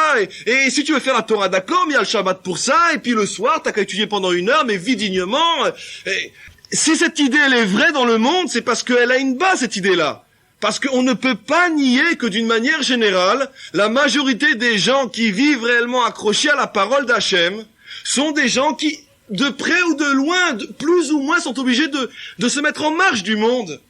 Et si tu veux faire la Torah, d'accord, mais il y a le Shabbat pour ça, et puis le soir, t'as qu'à étudier pendant 1 heure, mais vis dignement. Et si cette idée, elle est vraie dans le monde, c'est parce qu'elle a une base, cette idée-là. Parce qu'on ne peut pas nier que d'une manière générale, la majorité des gens qui vivent réellement accrochés à la parole d'Hachem sont des gens qui, de près ou de loin, plus ou moins, sont obligés de se mettre en marge du monde.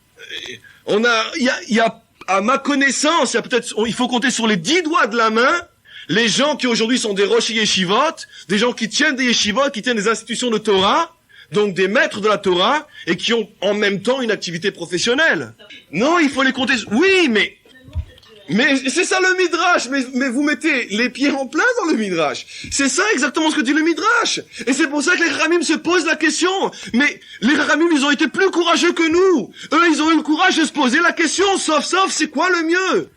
Il y a, à ma connaissance, il faut compter sur les 10 doigts de la main, les gens qui aujourd'hui sont des rosh yeshivot, des gens qui tiennent des yeshivot, qui tiennent des institutions de Torah, donc des maîtres de la Torah, et qui ont en même temps une activité professionnelle. Non, il faut les compter. Oui, mais c'est ça le Midrash. Mais vous mettez les pieds en plein dans le Midrash. C'est ça exactement ce que dit le Midrash. Et c'est pour ça que les Chachamim se posent la question. Mais les Chachamim, ils ont été plus courageux que nous. Eux, ils ont eu le courage de se poser la question. Sauf, c'est quoi le mieux?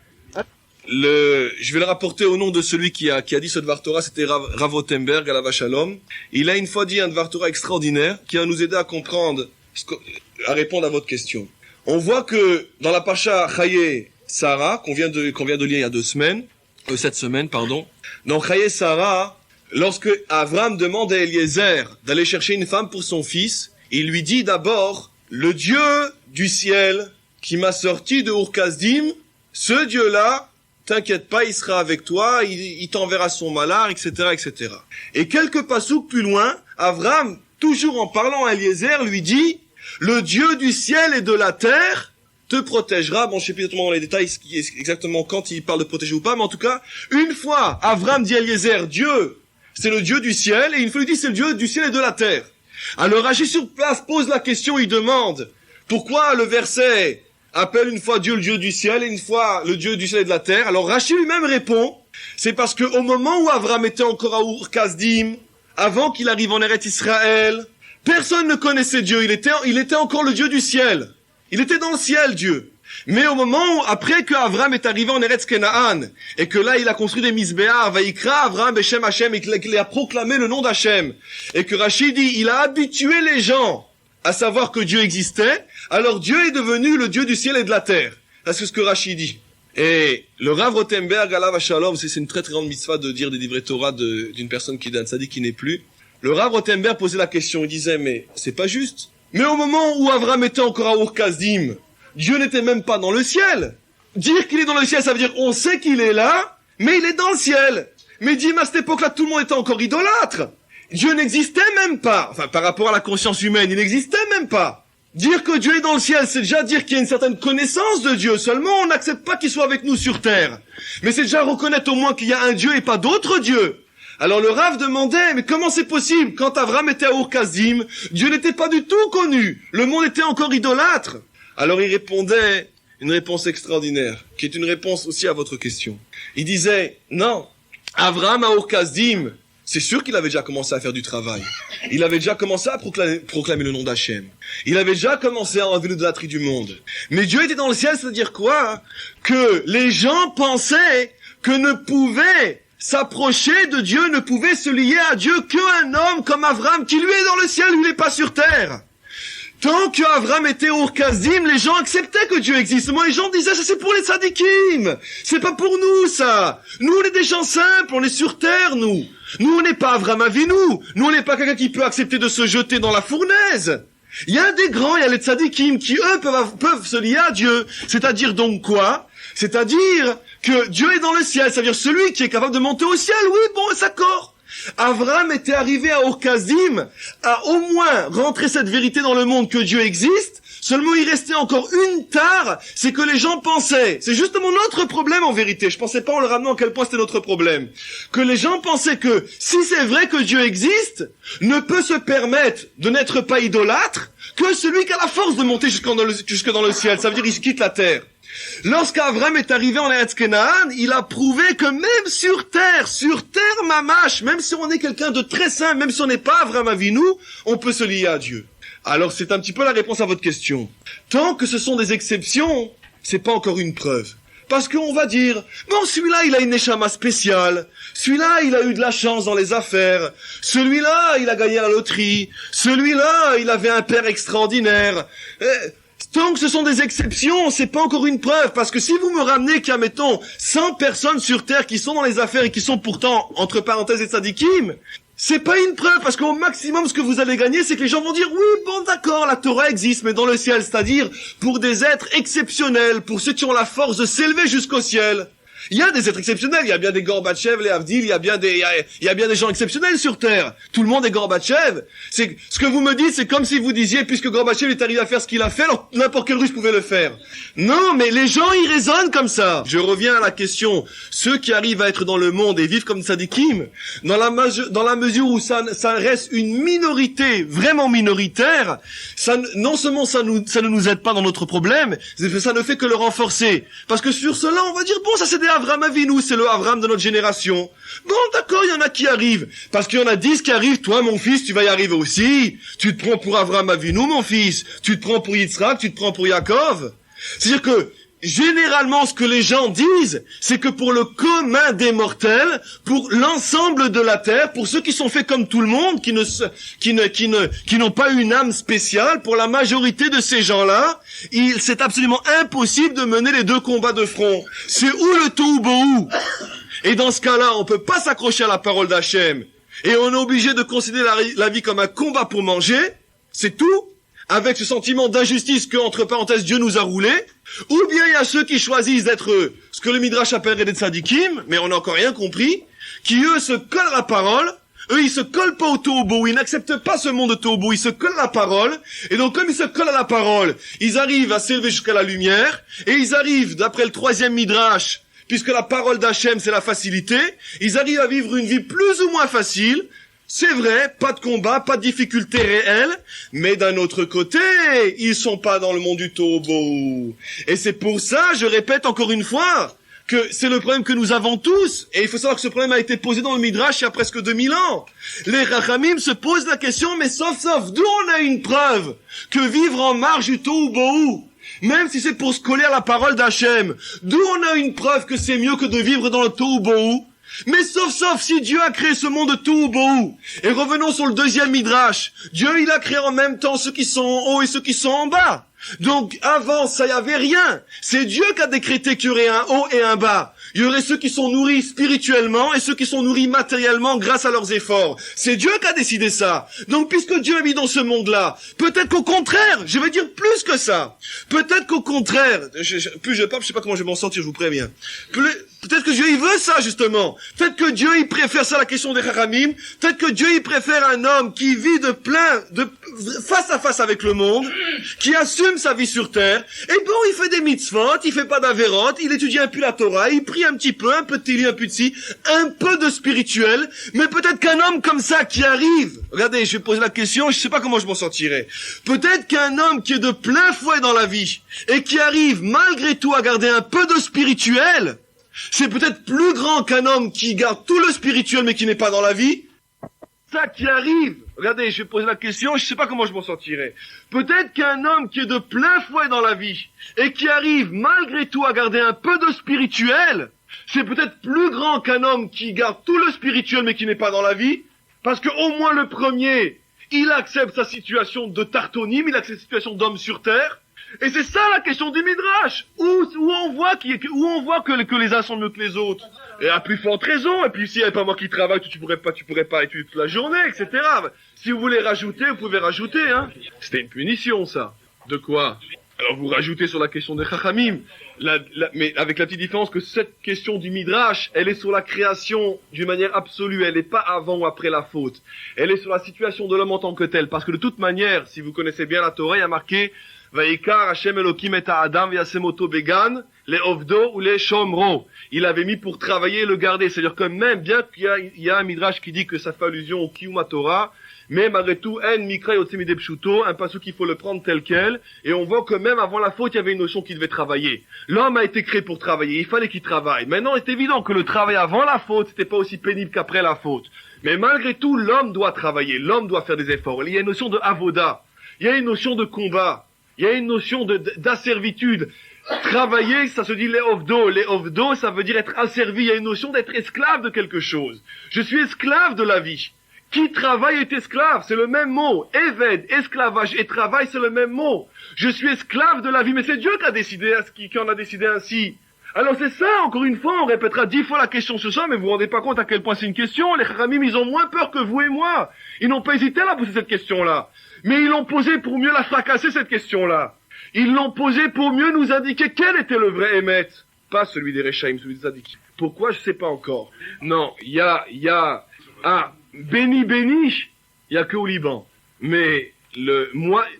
Je vais le rapporter au nom de celui qui a dit ce Dvar Torah, c'était Rav Rothenberg, Alav Shalom. Il a une fois dit un Dvar Torah extraordinaire qui va nous aider à comprendre, à répondre à votre question. On voit que dans la Pacha Chaye Sarah, qu'on vient de lire il y a cette semaine, dans Chaye Sarah, lorsque Avram demande à Eliezer d'aller chercher une femme pour son fils, il lui dit d'abord, le Dieu du ciel qui m'a sorti de Ur-Kasdim, ce Dieu-là, t'inquiète pas, il sera avec toi, il t'enverra son malheur, etc., etc. Et quelques pasouks plus loin, Avram, toujours en parlant à Eliezer, lui dit, le Dieu du ciel et de la terre te protégera. Bon, je sais plus exactement dans les détails exactement quand il parle de protéger ou pas, mais en tout cas, une fois, Avram dit à Eliezer, Dieu, c'est le Dieu du ciel, et une fois il dit, c'est le Dieu du ciel et de la terre. Alors Rashi sur place pose la question, il demande, pourquoi le verset appelle une fois Dieu le Dieu du ciel et une fois le Dieu du ciel et de la terre. Alors Rashi lui-même répond, c'est parce que au moment où Avram était encore à Ur-Kasdim, avant qu'il arrive en Eretz Israël, personne ne connaissait Dieu, il était encore le Dieu du ciel. Il était dans le ciel, Dieu. Mais au moment où, après que Avram est arrivé en Eretz Kenaan, et que là il a construit des Mizbeah, Vaïkra Avram Beshem Hashem, et qu'il a proclamé le nom d'Hachem, et que Rashi dit, il a habitué les gens à savoir que Dieu existait, alors Dieu est devenu le Dieu du ciel et de la terre. C'est ce que Rashi dit. Et le Rav Rothenberg, Alav Shalom, c'est une très très grande mitzvah de dire des livrets Torah d'une personne qui est d'un tzaddik qui n'est plus. Le Rav Rothenberg posait la question, il disait, mais c'est pas juste. Mais au moment où Avram était encore à Ur-Kasdim, Dieu n'était même pas dans le ciel. Dire qu'il est dans le ciel, ça veut dire on sait qu'il est là, mais il est dans le ciel. Mais dis, à cette époque-là, tout le monde était encore idolâtre. Dieu n'existait même pas. Enfin, par rapport à la conscience humaine, il n'existait même pas. Dire que Dieu est dans le ciel, c'est déjà dire qu'il y a une certaine connaissance de Dieu. Seulement, on n'accepte pas qu'il soit avec nous sur terre. Mais c'est déjà reconnaître au moins qu'il y a un Dieu et pas d'autres dieux. Alors le Rav demandait, mais comment c'est possible? Quand Avram était à Ur-Kasdim, Dieu n'était pas du tout connu. Le monde était encore idolâtre. Alors il répondait une réponse extraordinaire, qui est une réponse aussi à votre question. Il disait, non, Avram à Ur-Kasdim, c'est sûr qu'il avait déjà commencé à faire du travail. Il avait déjà commencé à proclamer le nom d'Hachem. Il avait déjà commencé à enlever l'idolâtrie du monde. Mais Dieu était dans le ciel, c'est-à-dire quoi? Que les gens pensaient que ne pouvaient s'approcher de Dieu, ne pouvait se lier à Dieu qu'un homme comme Avram, qui lui est dans le ciel, lui n'est pas sur terre. Tant que Avram était au Ur-Kasdim, les gens acceptaient que Dieu existe. Moi, les gens disaient, ça c'est pour les tzadikim. C'est pas pour nous, ça. Nous, on est des gens simples, on est sur terre, nous. Nous, on n'est pas Avram Avinu. Nous, on n'est pas quelqu'un qui peut accepter de se jeter dans la fournaise. Il y a des grands, il y a les tzadikim qui, eux, peuvent se lier à Dieu. C'est-à-dire donc quoi? C'est-à-dire que Dieu est dans le ciel. C'est-à-dire celui qui est capable de monter au ciel. Oui, bon, d'accord. Abraham était arrivé à Orkazim, à au moins rentrer cette vérité dans le monde que Dieu existe. Seulement, il restait encore une tare, c'est que les gens pensaient, c'est justement notre problème en vérité, je pensais pas en le ramenant à quel point c'était notre problème, que les gens pensaient que si c'est vrai que Dieu existe, ne peut se permettre de n'être pas idolâtre que celui qui a la force de monter jusque dans le ciel, ça veut dire il quitte la terre. Lorsqu'Avram est arrivé en Eretz Canaan, il a prouvé que même sur terre mamache, même si on est quelqu'un de très saint, même si on n'est pas Avram Avinu, on peut se lier à Dieu. Alors c'est un petit peu la réponse à votre question. Tant que ce sont des exceptions, c'est pas encore une preuve. Parce qu'on va dire, bon, celui-là, il a une neshama spéciale. Celui-là, il a eu de la chance dans les affaires. Celui-là, il a gagné la loterie. Celui-là, il avait un père extraordinaire. Tant que ce sont des exceptions, c'est pas encore une preuve. Parce que si vous me ramenez qu'il y a, mettons, 100 personnes sur Terre qui sont dans les affaires et qui sont pourtant, entre parenthèses, des tzadikim, c'est pas une preuve, parce qu'au maximum, ce que vous allez gagner, c'est que les gens vont dire, oui, bon, d'accord, la Torah existe, mais dans le ciel, c'est-à-dire pour des êtres exceptionnels, pour ceux qui ont la force de s'élever jusqu'au ciel. Il y a des êtres exceptionnels, il y a bien des Gorbatchev, les Avdil, il y a bien des gens exceptionnels sur Terre. Tout le monde est Gorbatchev. C'est, ce que vous me dites, c'est comme si vous disiez, puisque Gorbatchev est arrivé à faire ce qu'il a fait, alors n'importe quel Russe pouvait le faire. Non, mais les gens, ils raisonnent comme ça. Je reviens à la question. Ceux qui arrivent à être dans le monde et vivent comme tzadikim, dans la mesure où ça reste une minorité, vraiment minoritaire, non seulement ça ne nous aide pas dans notre problème, ça ne fait que le renforcer. Parce que sur cela, on va dire, bon, ça c'est des Avram Avinu, c'est le Avram de notre génération. Bon, d'accord, il y en a qui arrivent. Parce qu'il y en a 10 qui arrivent, toi, mon fils, tu vas y arriver aussi. Tu te prends pour Avram Avinu, mon fils. Tu te prends pour Yitzhak, tu te prends pour Yaakov. C'est-à-dire que, généralement, ce que les gens disent, c'est que pour le commun des mortels, pour l'ensemble de la terre, pour ceux qui sont faits comme tout le monde, qui n'ont pas une âme spéciale, pour la majorité de ces gens-là, c'est absolument impossible de mener les deux combats de front. C'est où le tohu bohu? Et dans ce cas-là, on peut pas s'accrocher à la parole d'Hachem. Et on est obligé de considérer la vie comme un combat pour manger. C'est tout. Avec ce sentiment d'injustice que, entre parenthèses, Dieu nous a roulé. Ou bien il y a ceux qui choisissent d'être ce que le Midrash appellerait des tzadikim, mais on n'a encore rien compris, qui eux se collent à la parole. Eux, ils se collent pas au tohu bohu, ils n'acceptent pas ce monde de tohu bohu, ils se collent à la parole, et donc comme ils se collent à la parole, ils arrivent à s'élever jusqu'à la lumière, et ils arrivent, d'après le 3e Midrash, puisque la parole d'Hachem c'est la facilité, ils arrivent à vivre une vie plus ou moins facile. C'est vrai, pas de combat, pas de difficulté réelle, mais d'un autre côté, ils sont pas dans le monde du tohu bohu. Et c'est pour ça, je répète encore une fois, que c'est le problème que nous avons tous, et il faut savoir que ce problème a été posé dans le Midrash il y a presque 2000 ans. Les Rachamim se posent la question, mais sauf, d'où on a une preuve que vivre en marge du tohu bohu, même si c'est pour se coller à la parole d'Hachem, d'où on a une preuve que c'est mieux que de vivre dans le tohu bohu? Mais sauf, si Dieu a créé ce monde de tohu bohu, et revenons sur le 2e Midrash, Dieu il a créé en même temps ceux qui sont en haut et ceux qui sont en bas. Donc avant ça y avait rien. C'est Dieu qui a décrété qu'il y aurait un haut et un bas. Il y aurait ceux qui sont nourris spirituellement et ceux qui sont nourris matériellement grâce à leurs efforts. C'est Dieu qui a décidé ça. Donc puisque Dieu a mis dans ce monde-là, peut-être qu'au contraire, je vais dire plus que ça. Peut-être qu'au contraire, plus je parle, je sais pas comment je vais m'en sortir, je vous préviens. Peut-être que Dieu il veut ça justement. Peut-être que Dieu il préfère ça, la question des Haramim. Peut-être que Dieu il préfère un homme qui vit de face à face avec le monde, qui assume sa vie sur terre. Et bon, il fait des mitzvot, il fait pas d'avérot, il étudie un peu la Torah, il prie un petit peu, un peu de téli, un peu de ci, un peu de spirituel. Mais peut-être qu'un homme comme ça qui arrive, regardez, je vais poser la question, je sais pas comment je m'en sortirai. Peut-être qu'un homme qui est de plein fouet dans la vie et qui arrive malgré tout à garder un peu de spirituel, c'est peut-être plus grand qu'un homme qui garde tout le spirituel mais qui n'est pas dans la vie. Ça qui arrive, regardez, je vais poser la question, je sais pas comment je m'en sortirai. Peut-être qu'un homme qui est de plein fouet dans la vie et qui arrive malgré tout à garder un peu de spirituel, c'est peut-être plus grand qu'un homme qui garde tout le spirituel mais qui n'est pas dans la vie, parce que au moins le premier, il accepte sa situation de tartonim, il accepte sa situation d'homme sur terre. Et c'est ça la question du Midrash. Où on voit que les uns sont mieux que les autres. Et à plus forte raison. Et puis s'il n'y avait pas moi qui travaille, tu pourrais pas étudier toute la journée, etc. Si vous voulez rajouter, vous pouvez rajouter, hein. C'était une punition, ça. De quoi? Alors vous rajoutez sur la question des Chachamim, mais avec la petite différence que cette question du Midrash, elle est sur la création d'une manière absolue, elle n'est pas avant ou après la faute. Elle est sur la situation de l'homme en tant que tel, parce que de toute manière, si vous connaissez bien la Torah, il y a marqué Vayikar Hashem Elokim et Adam Vyasemoto Began, les Ovdo ou les Shomro. Il avait mis pour travailler et le garder. C'est-à-dire que même bien qu'il y a un Midrash qui dit que ça fait allusion au Kiyuma Torah, mais malgré tout, en mikra yotzemide pshuto, un passage qu'il faut le prendre tel quel, et on voit que même avant la faute, il y avait une notion qu'il devait travailler. L'homme a été créé pour travailler, il fallait qu'il travaille. Maintenant, il est évident que le travail avant la faute, c'était pas aussi pénible qu'après la faute. Mais malgré tout, l'homme doit travailler, l'homme doit faire des efforts. Il y a une notion de avoda, il y a une notion de combat, il y a une notion d'asservitude. Travailler, ça se dit les ovdo, ça veut dire être asservi, il y a une notion d'être esclave de quelque chose. Je suis esclave de la vie. Qui travaille est esclave, c'est le même mot. Eved, esclavage et travail, c'est le même mot. Je suis esclave de la vie, mais c'est Dieu qui en a décidé ainsi. Alors c'est ça, encore une fois, on répétera 10 fois la question ce soir, mais vous vous rendez pas compte à quel point c'est une question. Les Chachamim, ils ont moins peur que vous et moi. Ils n'ont pas hésité à la poser cette question-là. Mais ils l'ont posée pour mieux la fracasser, cette question-là. Ils l'ont posée pour mieux nous indiquer quel était le vrai Emet. Pas celui des Rechaim, celui des Tzadikim. Pourquoi, je sais pas encore. Non, il y a, béni, il y a que au Liban. Mais le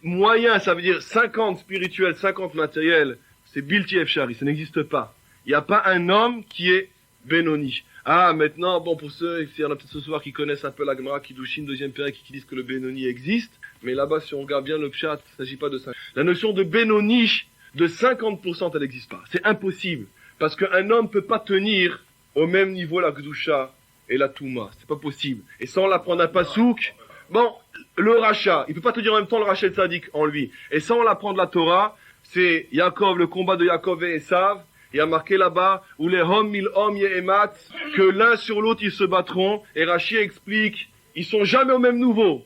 moyen, ça veut dire 50 spirituels, 50 matériels, c'est Bilti Efshari, ça n'existe pas. Il n'y a pas un homme qui est Benoni. Ah, maintenant, bon, pour ceux, il y en a peut-être ce soir qui connaissent un peu la Gemara Kiddushin, deuxième période, qui disent que le Benoni existe, mais là-bas, si on regarde bien le pshat, il ne s'agit pas de ça. La notion de Benoni, de 50%, elle n'existe pas. C'est impossible. Parce qu'un homme peut pas tenir au même niveau la Gdusha et la Touma. C'est pas possible. Et sans l'apprendre un pasouk, bon, le rachat, il peut pas tenir en même temps le rachat de Tzadik en lui. Et sans l'apprendre la Torah, c'est Yaakov, le combat de Yaakov et Esav. Il y a marqué là-bas, où les hom mil hom yehemat, que l'un sur l'autre ils se battront. Et Rashi explique, ils sont jamais au même niveau.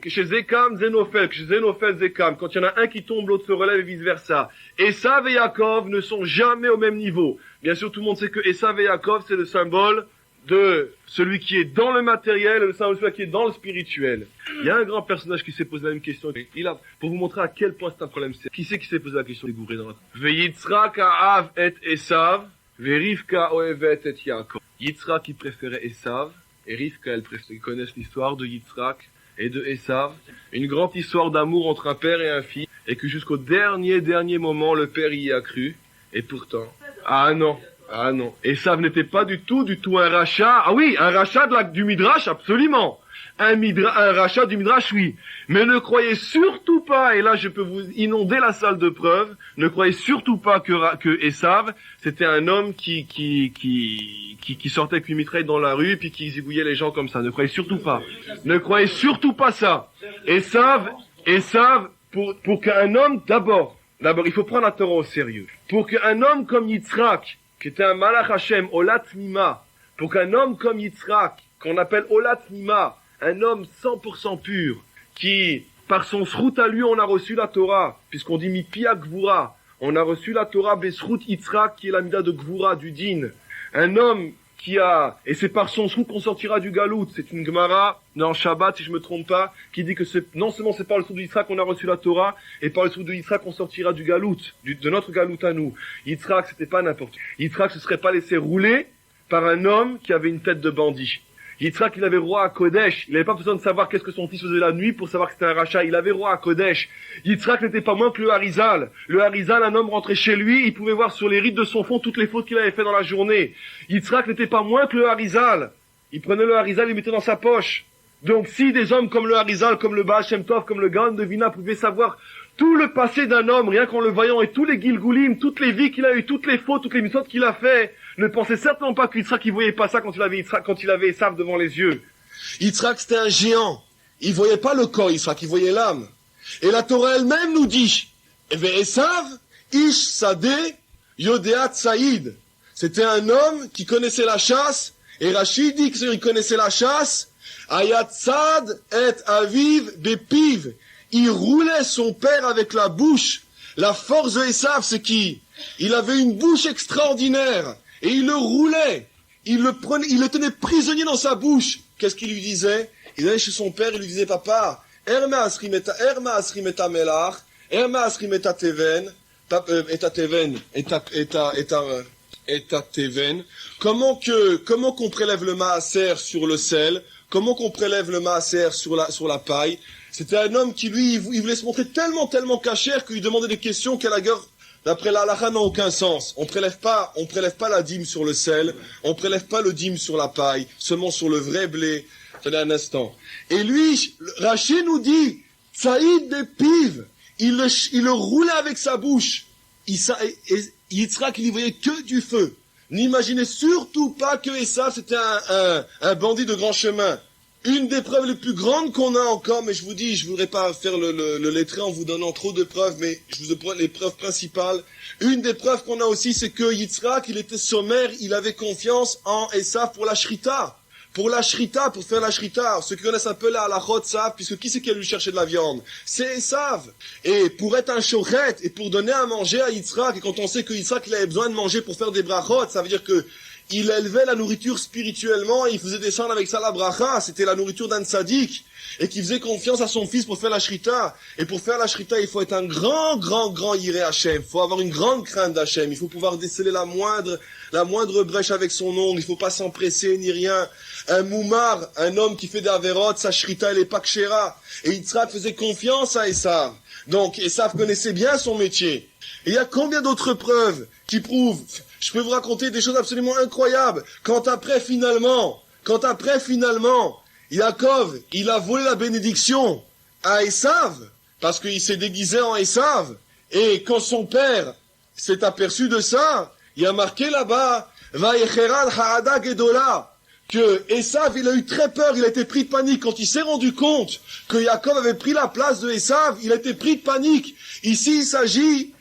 Que chez Zekam, Zénophel, que chez Zénophel, Zekam. Quand il y en a un qui tombe, l'autre se relève et vice versa. Esav et Yaakov ne sont jamais au même niveau. Bien sûr, tout le monde sait que Esav et Yaakov, c'est le symbole de celui qui est dans le matériel et le symbole de celui qui est dans le spirituel. Il y a un grand personnage qui s'est posé la même question. Pour vous montrer à quel point c'est un problème. Qui c'est qui s'est posé la question des gourés dans la Veyitzrak ha'av et Esav, Verivka ohevet et Yaakov. Yitzrak, il préférait Esav, et Rivka, elle préférait. Ils connaissent l'histoire de Yitzrak et de Esav. Une grande histoire d'amour entre un père et un fils, et que jusqu'au dernier moment, le père y a cru. Et pourtant, ah non. Esav n'était pas du tout un rachat. Ah oui, un rachat du Midrash, absolument. Un rachat du Midrash, oui. Mais ne croyez surtout pas, et là je peux vous inonder la salle de preuves, ne croyez surtout pas que Esav, c'était un homme qui sortait avec une mitraille dans la rue, puis qui zigouillait les gens comme ça. Ne croyez surtout pas. Ne croyez surtout pas ça. Esav, pour qu'un homme, d'abord, il faut prendre la Torah au sérieux. Pour qu'un homme comme Yitzhak, qui était un Malach Hashem, Olat Mima, pour qu'un homme comme Yitzhak, qu'on appelle Olat Mima, un homme 100% pur, qui, par son srout à lui, on a reçu la Torah, puisqu'on dit Mipia Gvura, on a reçu la Torah Besrout Yitzhak, qui est la mida de Gvura, du din. Un homme et c'est par son srout qu'on sortira du galout. C'est une Gemara, dans Shabbat, si je me trompe pas, qui dit que non seulement c'est par le srout de Yitzhak qu'on a reçu la Torah, et par le srout de Yitzhak qu'on sortira du galout, de notre galout à nous. Yitzhak, c'était pas n'importe qui. Yitzhak se serait pas laissé rouler par un homme qui avait une tête de bandit. Yitzhak, il avait roi à Kodesh. Il n'avait pas besoin de savoir qu'est-ce que son fils faisait la nuit pour savoir que c'était un rachat. Il avait roi à Kodesh. Yitzhak n'était pas moins que le Harizal. Le Harizal, un homme rentrait chez lui, il pouvait voir sur les rides de son fond toutes les fautes qu'il avait fait dans la journée. Yitzhak n'était pas moins que le Harizal. Il prenait le Harizal et le mettait dans sa poche. Donc si des hommes comme le Harizal, comme le Baal Shem Tov, comme le Gaon de Vina pouvaient savoir tout le passé d'un homme, rien qu'en le voyant, et tous les Gilgulim, toutes les vies qu'il a eues, toutes les fautes, toutes les mitzvot qu'il a fait, ne pensait certainement pas que Yitzhak, il voyait pas ça quand il avait Esav devant les yeux. Yitzhak, c'était un géant. Il voyait pas le corps, Yitzhak, il voyait l'âme. Et la Torah elle-même nous dit, Esav, Ish Sadeh, Yodeat Saïd. C'était un homme qui connaissait la chasse, et Rachid dit qu'il connaissait la chasse, Ayat Sad et Aviv Bepiv. Il roulait son père avec la bouche, La force de Esav, c'est qui? Il avait une bouche extraordinaire, et il le roulait. Il le tenait prisonnier dans sa bouche. Qu'est-ce qu'il lui disait? Il allait chez son père, il lui disait, papa, Erma asrim eta melach, Erma asrim eta teven, eta teven. Comment qu'on prélève le maaser sur le sel? Comment qu'on prélève le maaser sur la paille? C'était un homme qui, lui, il voulait se montrer tellement cachère qu'il demandait des questions qu'à la gueule, d'après la halakha, n'a aucun sens. On prélève pas la dîme sur le sel, on prélève pas le dîme sur la paille, seulement sur le vrai blé. Attendez un instant. Et lui, Rachid nous dit, Saïd des pives, il le roulait avec sa bouche. Yitzhak, il y voyait que du feu. N'imaginez surtout pas que Esav, c'était un bandit de grand chemin. Une des preuves les plus grandes qu'on a encore, mais je vous dis, je voudrais pas faire le lettré en vous donnant trop de preuves, mais je vous donne les preuves principales. Une des preuves qu'on a aussi, c'est que Yitzhak, il était sommaire, il avait confiance en Esav pour la shrita. Pour faire la shrita. Ceux qui connaissent un peu la halachot savent, puisque qui c'est qui a lui chercher de la viande? C'est Esav. Et pour être un shochet, et pour donner à manger à Yitzhak, et quand on sait que Yitzhak, il avait besoin de manger pour faire des brachot, ça veut dire que il élevait la nourriture spirituellement et il faisait descendre avec ça la bracha. C'était la nourriture d'un tzaddik. Et qui faisait confiance à son fils pour faire la shrita. Et pour faire la shrita, il faut être un grand yiré Hachem. Il faut avoir une grande crainte d'Hachem. Il faut pouvoir déceler la moindre brèche avec son ongle. Il faut pas s'empresser ni rien. Un moumar, un homme qui fait des avérotes, sa shrita, elle est pas kshera. Et Yitzhak faisait confiance à Esav. Donc, Esav connaissait bien son métier. Et il y a combien d'autres preuves qui prouvent? Je peux vous raconter des choses absolument incroyables. Quand après finalement, Yaakov, il a volé la bénédiction à Esav, parce qu'il s'est déguisé en Esav, et quand son père s'est aperçu de ça, il a marqué là-bas, Vayecheral ha'ada gedola, que Esav, il a eu très peur, il a été pris de panique. Quand il s'est rendu compte que Yaakov avait pris la place de Esav, il a été pris de panique. Ici, il s'agit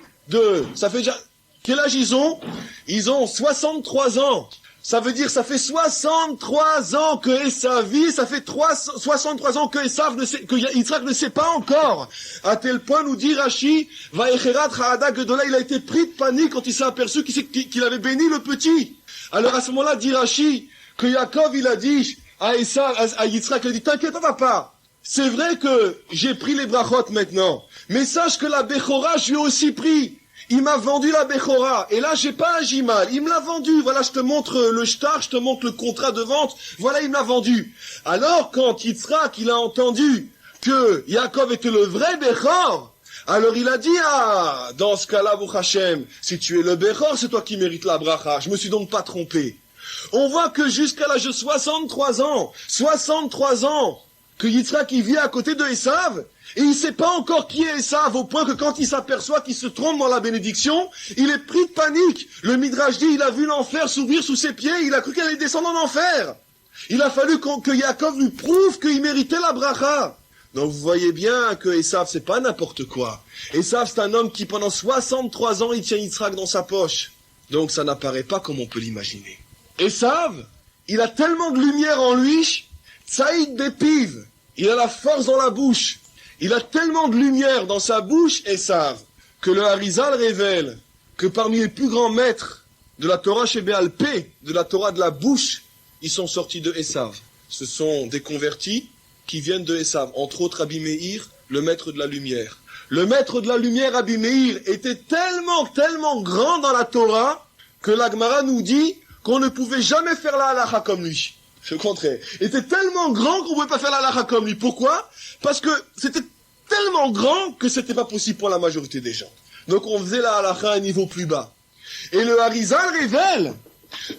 ça fait déjà, quel âge ils ont? Ils ont 63 ans. Ça veut dire, ça fait 63 ans que Esav vit, ça fait 63 ans que Yitzhak ne sait pas encore. À tel point, nous dit Rashi, Vayecherat ha'ada gedola, il a été pris de panique quand il s'est aperçu qu'il avait béni le petit. Alors à ce moment-là, dit Rashi, que Yaakov, il a dit à Yitzhak, il a dit, t'inquiète pas, papa. C'est vrai que j'ai pris les brachot maintenant. Mais sache que la Bechora, je lui ai aussi pris. Il m'a vendu la Bechora. Et là, j'ai pas un Jimal. Il me l'a vendu. Voilà, je te montre le shtar, je te montre le contrat de vente. Voilà, il me l'a vendu. Alors, quand Yitzhak, il a entendu que Yaakov était le vrai Bechor, alors il a dit, dans ce cas-là, Baruch Hashem, si tu es le Bechor, c'est toi qui mérites la bracha. Je me suis donc pas trompé. On voit que jusqu'à l'âge de 63 ans, que Yitzhak, il vit à côté de Esav, et il sait pas encore qui est Esav, au point que quand il s'aperçoit qu'il se trompe dans la bénédiction, il est pris de panique. Le Midrash dit, il a vu l'enfer s'ouvrir sous ses pieds, il a cru qu'elle allait descendre en enfer. Il a fallu que Yaakov lui prouve qu'il méritait la bracha. Donc vous voyez bien que Esav, c'est pas n'importe quoi. Esav, c'est un homme qui pendant 63 ans, il tient Yitzhak dans sa poche. Donc ça n'apparaît pas comme on peut l'imaginer. Esav, il a tellement de lumière en lui, Tsaïd d'épive, il a la force dans la bouche. Il a tellement de lumière dans sa bouche, Esav, que le Harizal révèle que parmi les plus grands maîtres de la Torah chez Béal P, de la Torah de la bouche, ils sont sortis de Esav. Ce sont des convertis qui viennent de Esav, entre autres Rabbi Meir, le maître de la lumière. Le maître de la lumière, Rabbi Meir, était tellement grand dans la Torah que la Gemara nous dit qu'on ne pouvait jamais faire la halakha comme lui. C'est le contraire. Il était tellement grand qu'on ne pouvait pas faire la halakha comme lui. Pourquoi? Parce que c'était tellement grand que c'était pas possible pour la majorité des gens. Donc on faisait la halakha à un niveau plus bas. Et le Harizal révèle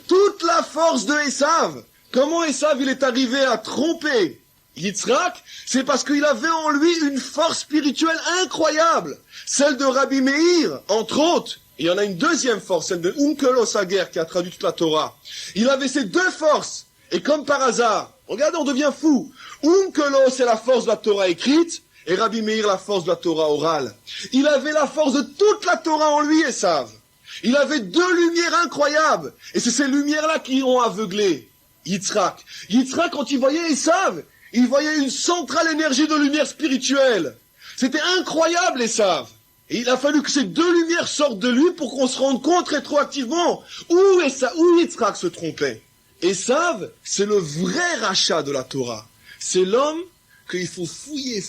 toute la force de Esav. Comment Esav il est arrivé à tromper Yitzhak? C'est parce qu'il avait en lui une force spirituelle incroyable. Celle de Rabbi Meir, entre autres. Il y en a une deuxième force, celle de Onkelos Hager, qui a traduit toute la Torah. Il avait ces deux forces. Et comme par hasard, regardez, on devient fou. Onkelos, c'est la force de la Torah écrite, et Rabbi Meir, la force de la Torah orale. Il avait la force de toute la Torah en lui, Esav. Il avait deux lumières incroyables. Et c'est ces lumières-là qui ont aveuglé Yitzhak. Yitzhak, quand il voyait Esav, il voyait une centrale énergie de lumière spirituelle. C'était incroyable, Esav. Et il a fallu que ces deux lumières sortent de lui pour qu'on se rende compte rétroactivement où Yitzhak se trompait. Esav, c'est le vrai rachat de la Torah. C'est l'homme qu'il faut fouiller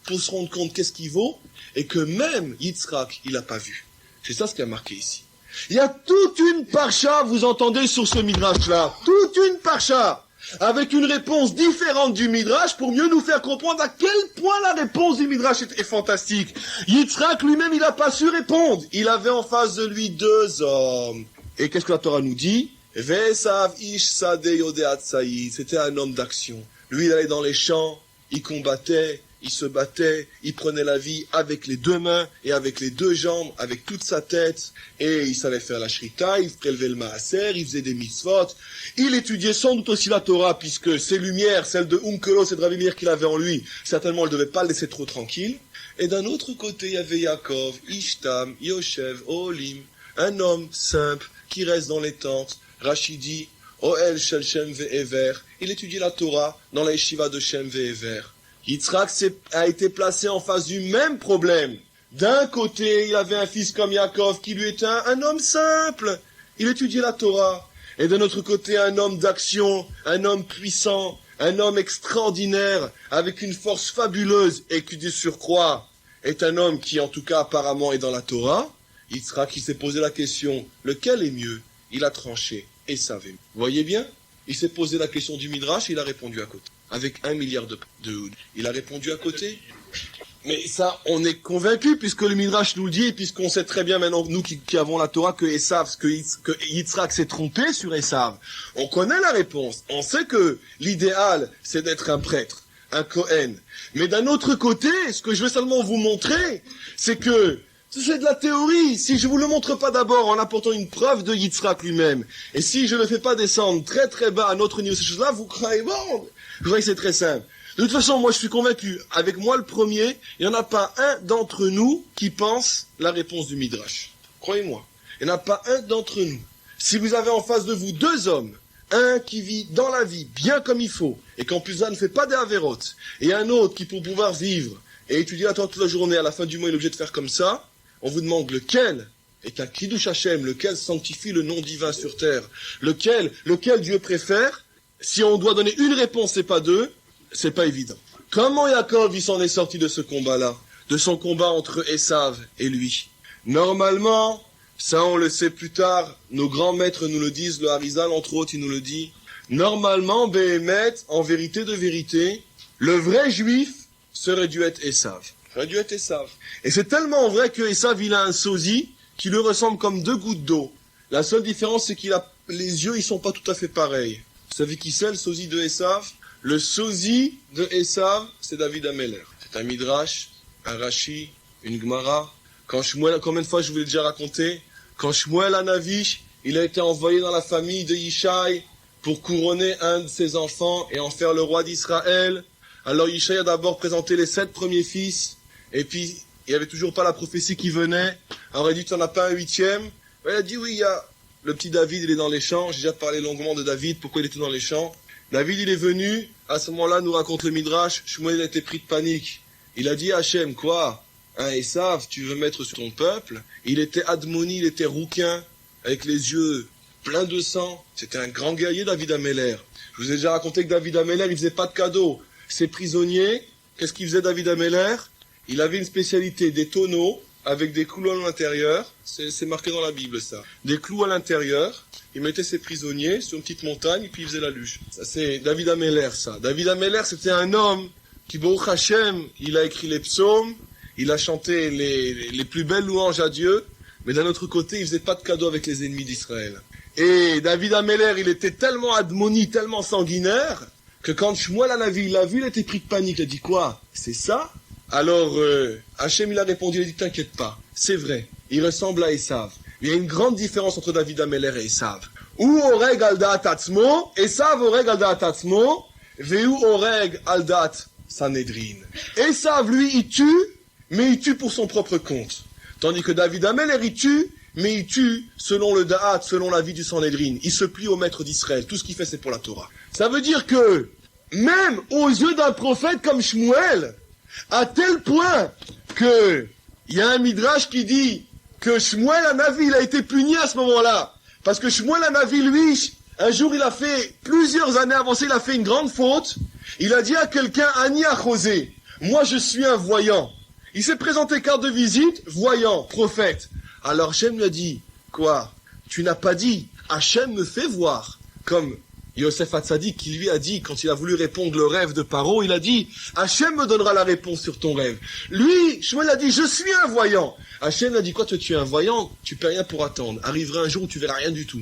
pour se rendre compte qu'est-ce qu'il vaut, et que même Yitzhak, il n'a pas vu. C'est ça ce qui a marqué ici. Il y a toute une parcha, vous entendez, sur ce midrash-là. Toute une parcha, avec une réponse différente du midrash pour mieux nous faire comprendre à quel point la réponse du midrash est fantastique. Yitzhak lui-même, il n'a pas su répondre. Il avait en face de lui deux hommes. Et qu'est-ce que la Torah nous dit? Ve'esav ish sadeh yodeat saïd. C'était un homme d'action. Lui, il allait dans les champs, il combattait, il se battait, il prenait la vie avec les deux mains et avec les deux jambes, avec toute sa tête, et il savait faire la shrita, il prélevait le maaser, il faisait des mitzvot, il étudiait sans doute aussi la Torah, puisque ses lumières, celles de Onkelos et de Rabbi Meir qu'il avait en lui, certainement, elle ne devait pas le laisser trop tranquille. Et d'un autre côté, il y avait Yaakov, Ishtam, Yoshev, Olim, un homme simple qui reste dans les tentes. Rashi dit, Oel shel Shem ve'ever, il étudiait la Torah dans la yeshiva de Shem ve'ever. Yitzhak a été placé en face du même problème. D'un côté, il avait un fils comme Yaakov qui lui était un homme simple. Il étudiait la Torah. Et d'un autre côté, un homme d'action, un homme puissant, un homme extraordinaire, avec une force fabuleuse et qui, de surcroît, est un homme qui, en tout cas, apparemment, est dans la Torah. Yitzhak, il s'est posé la question, lequel est mieux? Il a tranché et savait. Vous voyez bien? Il s'est posé la question du Midrash et il a répondu à côté. Avec 1 milliard de il a répondu à côté. Mais ça, on est convaincu, puisque le Midrash nous le dit, et puisqu'on sait très bien maintenant, nous qui avons la Torah, que Yitzhak s'est trompé sur Esav. On connaît la réponse. On sait que l'idéal, c'est d'être un prêtre, un Kohen. Mais d'un autre côté, ce que je vais seulement vous montrer, c'est que c'est de la théorie. Si je vous le montre pas d'abord en apportant une preuve de Yitzhak lui-même, et si je ne le fais pas descendre très très bas à notre niveau, ces choses-là, vous croyez, bon, vous voyez, c'est très simple. De toute façon, moi je suis convaincu, avec moi le premier, il n'y en a pas un d'entre nous qui pense la réponse du Midrash. Croyez-moi, il n'y en a pas un d'entre nous. Si vous avez en face de vous deux hommes, un qui vit dans la vie bien comme il faut, et qu'en plus ça ne fait pas des avérotes, et un autre qui pour pouvoir vivre et étudier la Torah toute la journée, à la fin du mois il est obligé de faire comme ça, on vous demande lequel est un Kiddush Hashem, lequel sanctifie le nom divin sur terre, lequel Dieu préfère. Si on doit donner une réponse et pas deux, c'est pas évident. Comment Yaakov il s'en est sorti de ce combat-là, de son combat entre Esav et lui? Normalement, ça on le sait plus tard, nos grands maîtres nous le disent, le Harizal entre autres il nous le dit, normalement, Béhémet, en vérité de vérité, le vrai juif serait dû être Esav. Et c'est tellement vrai que Esav il a un sosie qui lui ressemble comme deux gouttes d'eau. La seule différence c'est qu'il a les yeux, ils sont pas tout à fait pareils. Vous savez qui c'est le sosie de Esav? Le sosie de Esav, c'est David Ameller. C'est un Midrash, un Rashi, une Gemara. Combien de fois je vous l'ai déjà raconté? Quand Shmuel Hanavi, il a été envoyé dans la famille de Yishai pour couronner un de ses enfants et en faire le roi d'Israël. Alors Yishai a d'abord présenté les 7 premiers fils, et puis il n'y avait toujours pas la prophétie qui venait. Alors il a dit, tu n'en as pas un 8e? Il a dit, oui, il y a le petit David, il est dans les champs. J'ai déjà parlé longuement de David, pourquoi il était dans les champs. David, il est venu, à ce moment-là, nous raconte le Midrash, Shmuel a été pris de panique. Il a dit à Hachem, quoi? Esav, tu veux mettre sur ton peuple? Il était admoni, il était rouquin, avec les yeux pleins de sang. C'était un grand guerrier, David Ameller. Je vous ai déjà raconté que David Ameller, il faisait pas de cadeaux. Ses prisonniers, qu'est-ce qu'il faisait David Ameller? Il avait une spécialité, des tonneaux, avec des clous à l'intérieur. C'est marqué dans la Bible, ça. Des clous à l'intérieur. Il mettait ses prisonniers sur une petite montagne, et puis il faisait la luge. Ça, c'est David Ameller, ça. David Ameller, c'était un homme qui, Baruch Hashem, il a écrit les psaumes, il a chanté les plus belles louanges à Dieu, mais d'un autre côté, il faisait pas de cadeaux avec les ennemis d'Israël. Et David Ameller, il était tellement admoni, tellement sanguinaire, que quand Shmuel Hanavi l'a vu, il était pris de panique. Il a dit, quoi? C'est ça? Alors, Hachem, il a répondu, il a dit, t'inquiète pas, c'est vrai, il ressemble à Esav. Il y a une grande différence entre David Ameller et Esav. Ou oreg al da'at atzmo, Esav oreg al da'at atzmo, veu oreg al da'at Sanhedrin. Esav, lui, il tue, mais il tue pour son propre compte. Tandis que David Ameller, il tue, mais il tue selon le da'at, selon la vie du Sanhedrin. Il se plie au maître d'Israël. Tout ce qu'il fait, c'est pour la Torah. Ça veut dire que, même aux yeux d'un prophète comme Shmuel, À tel point que il y a un midrash qui dit que Shmuel Hanavi, il a été puni à ce moment-là. Parce que Shmuel Hanavi, lui, un jour, il a fait, plusieurs années avant ça, il a fait une grande faute. Il a dit à quelqu'un, Ani Achosé, moi je suis un voyant. Il s'est présenté carte de visite, voyant, prophète. Alors Hachem lui a dit, quoi? Tu n'as pas dit, Hachem me fait voir. Comme Yosef Hatzadik qui lui a dit, quand il a voulu répondre le rêve de Paro, il a dit, Hachem me donnera la réponse sur ton rêve. Lui, Shmuel a dit, je suis un voyant. Hachem a dit, quoi, toi tu es un voyant? Tu peux rien pour attendre. Arrivera un jour où tu verras rien du tout.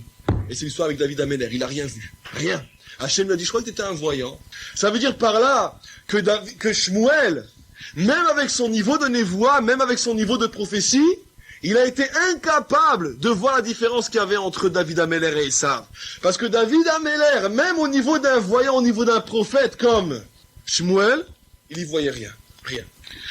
Et c'est l'histoire avec David Améler, il a rien vu. Rien. Hachem lui a dit, je crois que tu étais un voyant. Ça veut dire par là que Shmuel, même avec son niveau de névoie, même avec son niveau de prophétie, il a été incapable de voir la différence qu'il y avait entre David Améler et Esav. Parce que David Améler, même au niveau d'un voyant, au niveau d'un prophète comme Shmuel, il y voyait rien. Rien.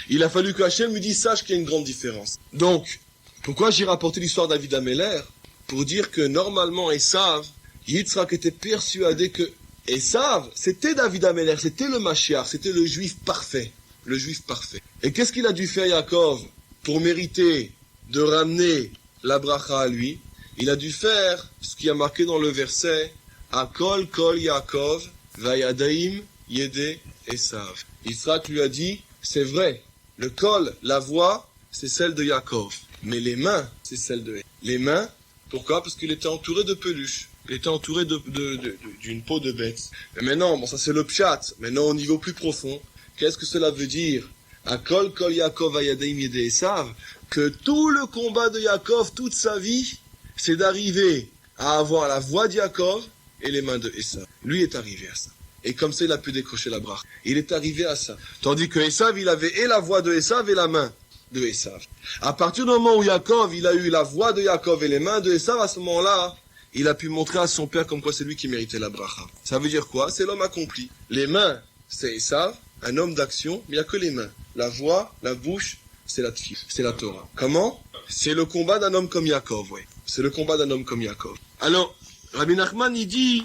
Il a fallu que Hachem lui dise, sache qu'il y a une grande différence. Donc, pourquoi j'ai rapporté l'histoire de David Améler? Pour dire que normalement Esav, Yitzhak était persuadé que Esav, c'était David Améler, c'était le Mashiach, c'était le juif parfait. Le juif parfait. Et qu'est-ce qu'il a dû faire Yaakov pour mériter de ramener la bracha à lui? Il a dû faire ce qui a marqué dans le verset Akol kol Yaakov vayadaim yede Esav. Yitzhak lui a dit, c'est vrai, le kol, la voix, c'est celle de Yaakov, mais les mains, c'est celle de Esav. Les mains, pourquoi? Parce qu'il était entouré de peluches. Il était entouré d'une peau de bête. Mais maintenant, bon, ça c'est le pshat. Maintenant, au niveau plus profond, qu'est-ce que cela veut dire? Akol kol Yaakov vayadaim yede Esav, que tout le combat de Yaakov, toute sa vie, c'est d'arriver à avoir la voix de Yaakov et les mains de Esav. Lui est arrivé à ça. Et comme ça, il a pu décrocher la bracha. Il est arrivé à ça. Tandis que Esav, il avait et la voix de Esav et la main de Esav. À partir du moment où Yaakov, il a eu la voix de Yaakov et les mains de Esav, à ce moment-là, il a pu montrer à son père comme quoi c'est lui qui méritait la bracha. Ça veut dire quoi? C'est l'homme accompli. Les mains, c'est Esav, un homme d'action, mais il n'y a que les mains. La voix, la bouche, c'est la tfil, c'est la Torah. Comment? C'est le combat d'un homme comme Yaakov, ouais. C'est le combat d'un homme comme Yaakov. Alors, Rabbi Nachman, il dit,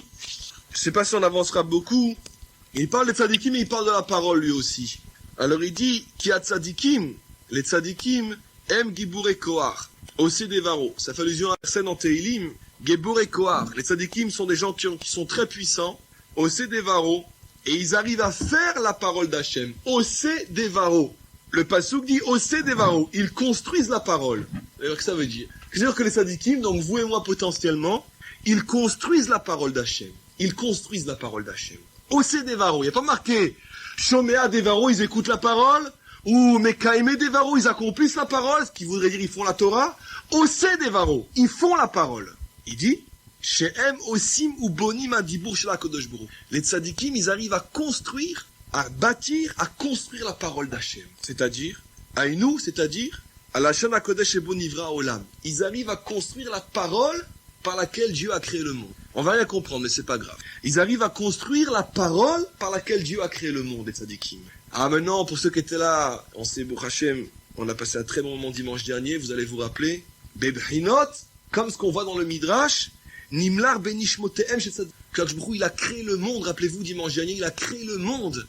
je sais pas si on avancera beaucoup, il parle des tzadikim, mais il parle de la parole lui aussi. Alors il dit, qui a tzadikim, les tzadikim aiment Gibouré Kohar, Osé Devaro. Ça fait allusion à la scène en Teilim, Gibouré Kohar. Les tzadikim sont des gens qui sont très puissants, Osé Devaro, et ils arrivent à faire la parole d'Hachem. Osé Devaro. Le pasuk dit Osé Devaro. Ils construisent la parole. D'ailleurs, qu'est-ce que ça veut dire? C'est-à-dire que les tzadikim, donc vous et moi potentiellement, ils construisent la parole d'Hachem. Ils construisent la parole d'Hachem. Osé Devaro. Il n'y a pas marqué Shomea Devaro, ils écoutent la parole, ou Mekaime Devaro, ils accomplissent la parole, ce qui voudrait dire ils font la Torah. Osé Devaro, ils font la parole. Il dit Shehem osim ou bonim adibur shel HaKadosh Baruch Hu. Les tzadikim, ils arrivent à construire, à bâtir, à construire la parole d'Hachem. C'est-à-dire, Aïnou, c'est-à-dire, à la Shana Kodesh et Bonivra Olam. Ils arrivent à construire la parole par laquelle Dieu a créé le monde. On va rien comprendre, mais c'est pas grave. Ils arrivent à construire la parole par laquelle Dieu a créé le monde, les tzadikim. Ah, maintenant, pour ceux qui étaient là, on sait, Baruch Hashem, on a passé un très bon moment dimanche dernier, vous allez vous rappeler, Bebrinot, comme ce qu'on voit dans le Midrash, Nimlar benishmotehem chez tzadikim. Kadosh Baruch Hu, il a créé le monde, rappelez-vous, dimanche dernier, il a créé le monde.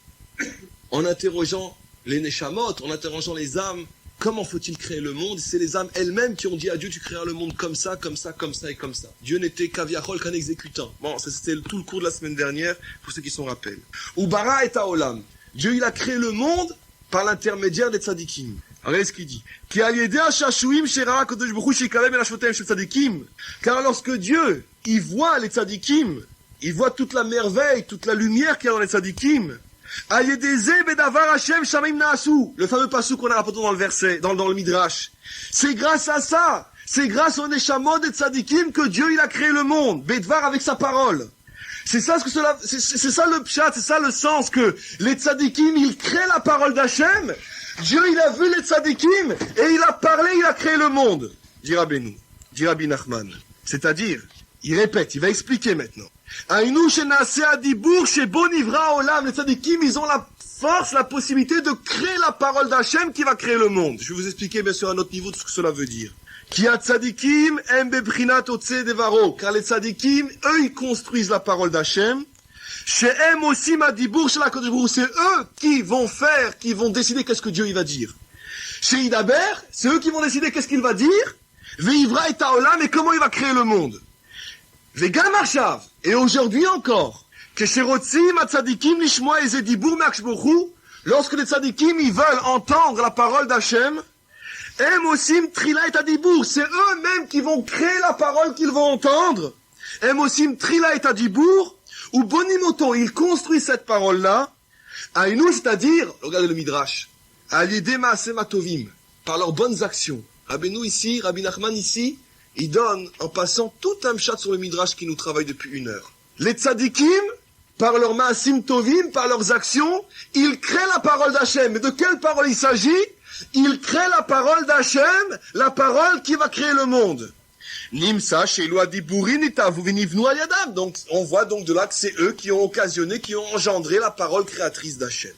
En interrogeant les neshamot, en interrogeant les âmes, comment faut-il créer le monde? C'est les âmes elles-mêmes qui ont dit à Dieu, tu créeras le monde comme ça, comme ça, comme ça et comme ça. Dieu n'était qu'aviachol, qu'un exécutant. Bon, ça c'était tout le cours de la semaine dernière, pour ceux qui s'en rappellent. Ubara et Olam. Dieu, il a créé le monde par l'intermédiaire des tzadikim. Regardez ce qu'il dit. Car lorsque Dieu, il voit les tzadikim, il voit toute la merveille, toute la lumière qu'il y a dans les tzadikim, le fameux passou qu'on a rapporté dans le verset, dans le Midrash. C'est grâce à ça, c'est grâce au Neshamot des tzadikim que Dieu il a créé le monde, Bedvar avec sa parole. C'est ça c'est ça le pshat, c'est ça le sens que les tzadikim ils créent la parole d'Hachem. Dieu il a vu les tzadikim et il a parlé, il a créé le monde. Dit Rabbeinu, dit Rabbi Nachman. C'est-à-dire, il répète, il va expliquer maintenant. Les tzadikim, ils ont la force, la possibilité de créer la parole d'Hachem qui va créer le monde. Je vais vous expliquer bien sûr à notre niveau tout ce que cela veut dire. Car les tzadikim, eux, ils construisent la parole d'Hachem. Shehem aussi Madibour chez la Kodesh Baruch Hu, c'est eux qui vont faire, qui vont décider qu'est-ce que Dieu il va dire. Chez Idaber, c'est eux qui vont décider qu'est-ce qu'il va dire. Veivra et Taolam, et comment il va créer le monde. Vegam Achav, et aujourd'hui encore, que chez Rotzim, Atzadikim, Nishmoa et Zedibour, Makshbochou, lorsque les tzadikim, ils veulent entendre la parole d'Hachem, Em osim trila et adibour, c'est eux-mêmes qui vont créer la parole qu'ils vont entendre. Em osim trila et adibour, ou bonimoto, ils construisent cette parole-là, Aïnou, c'est-à-dire, regardez le Midrash, Alidé Maaseh Matovim, par leurs bonnes actions. Rabbeinu ici, Rabbi Nachman ici, il donne, en passant, tout un pshat sur le Midrash qui nous travaille depuis 1 heure. Les tzadikim, par leurs maasim tovim, par leurs actions, ils créent la parole d'Hachem. Mais de quelle parole il s'agit? Ils créent la parole d'Hachem, la parole qui va créer le monde. Nimsa, Sheilua Diburin, Itavuvinu Aliadam. Donc, on voit donc de là que c'est eux qui ont occasionné, qui ont engendré la parole créatrice d'Hachem.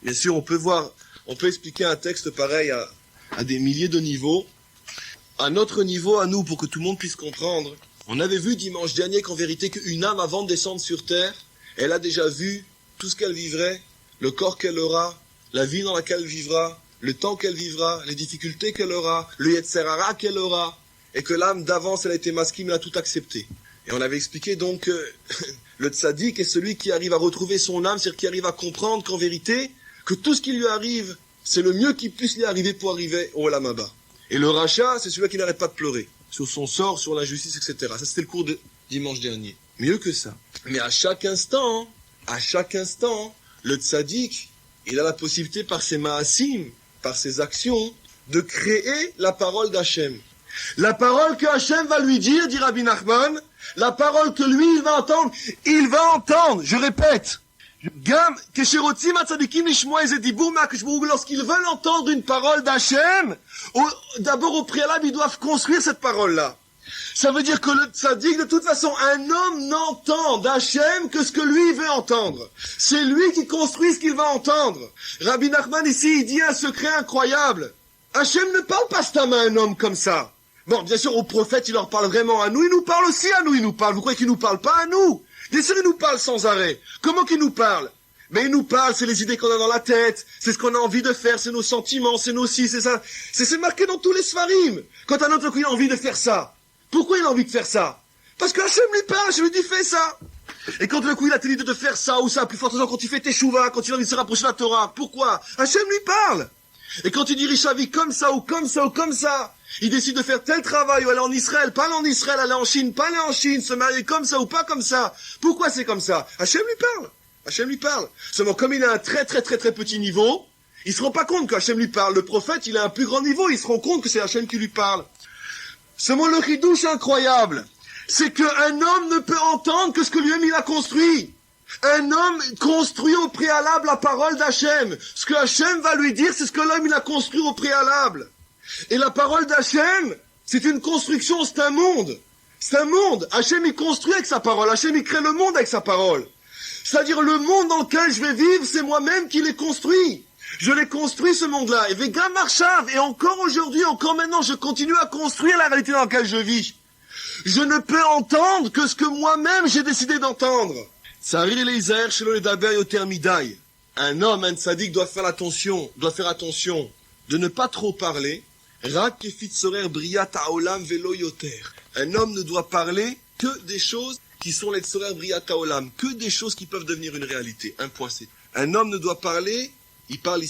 Bien sûr, on peut expliquer un texte pareil à des milliers de niveaux. À notre niveau, à nous, pour que tout le monde puisse comprendre, on avait vu dimanche dernier qu'en vérité, qu'une âme avant de descendre sur terre, elle a déjà vu tout ce qu'elle vivrait, le corps qu'elle aura, la vie dans laquelle elle vivra, le temps qu'elle vivra, les difficultés qu'elle aura, le Yetzer Hara qu'elle aura, et que l'âme d'avance, elle a été masquée, mais elle a tout accepté. Et on avait expliqué donc que le tzaddik est celui qui arrive à retrouver son âme, c'est-à-dire qui arrive à comprendre qu'en vérité, que tout ce qui lui arrive, c'est le mieux qui puisse lui arriver pour arriver au Olam Haba. Et le rachat, c'est celui qui n'arrête pas de pleurer sur son sort, sur l'injustice, etc. Ça, c'était le cours de dimanche dernier. Mieux que ça. Mais à chaque instant, le tzaddik, il a la possibilité par ses maasim, par ses actions, de créer la parole d'Hachem. La parole que Hachem va lui dire, dit Rabbi Nachman, la parole que lui, il va entendre, je répète, lorsqu'ils veulent entendre une parole d'Hachem, d'abord au préalable, ils doivent construire cette parole-là. Ça veut dire que le tzaddik, de toute façon, un homme n'entend d'Hachem que ce que lui veut entendre. C'est lui qui construit ce qu'il va entendre. Rabbi Nachman ici, il dit un secret incroyable. Hachem ne parle pas stam à un homme comme ça. Bon, bien sûr, aux prophètes, il leur parle vraiment à nous. Il nous parle aussi à nous, il nous parle. Vous croyez qu'il nous parle pas à nous? Bien sûr, il nous parle sans arrêt. Comment qu'il nous parle? Mais il nous parle, c'est les idées qu'on a dans la tête, c'est ce qu'on a envie de faire, c'est nos sentiments, c'est nos si, c'est ça. C'est marqué dans tous les sfarim. Quand un autre coup, il a envie de faire ça. Pourquoi il a envie de faire ça? Parce que Hachem lui parle, Hachem lui dit fais ça. Et quand le coup, il a l'idée de faire ça ou ça, plus fortement quand il fait teshuva, quand il a envie de se rapprocher de la Torah. Pourquoi? Hachem lui parle. Et quand il dirige sa vie comme ça ou comme ça ou comme ça, il décide de faire tel travail ou aller en Israël, pas aller en Israël, aller en Chine, pas aller en Chine, se marier comme ça ou pas comme ça. Pourquoi c'est comme ça? Hachem lui parle. Hachem lui parle. Seulement, comme il a un très petit niveau, il se rend pas compte qu'Hachem lui parle. Le prophète, il a un plus grand niveau, il se rend compte que c'est Hachem qui lui parle. Seulement, le chidouche incroyable, c'est qu'un homme ne peut entendre que ce que lui-même il a construit. Un homme construit au préalable la parole d'Hachem. Ce que Hachem va lui dire, c'est ce que l'homme il a construit au préalable. Et la parole d'Hachem, c'est une construction, c'est un monde. C'est un monde. Hachem il construit avec sa parole. Hachem il crée le monde avec sa parole. C'est-à-dire le monde dans lequel je vais vivre, c'est moi-même qui l'ai construit. Je l'ai construit ce monde-là. Et Vegam Achav, et encore aujourd'hui, encore maintenant, je continue à construire la réalité dans laquelle je vis. Je ne peux entendre que ce que moi-même j'ai décidé d'entendre. Tsarir Eliezer shelo ledaber yoter midai. Un homme, un tzaddik doit faire attention de ne pas trop parler. Rak kefit sorer briat haolam velo yoter. Un homme ne doit parler que des choses qui sont les tsorer briat haolam, que des choses qui peuvent devenir une réalité. Un point c'est. Un homme ne doit parler, il parle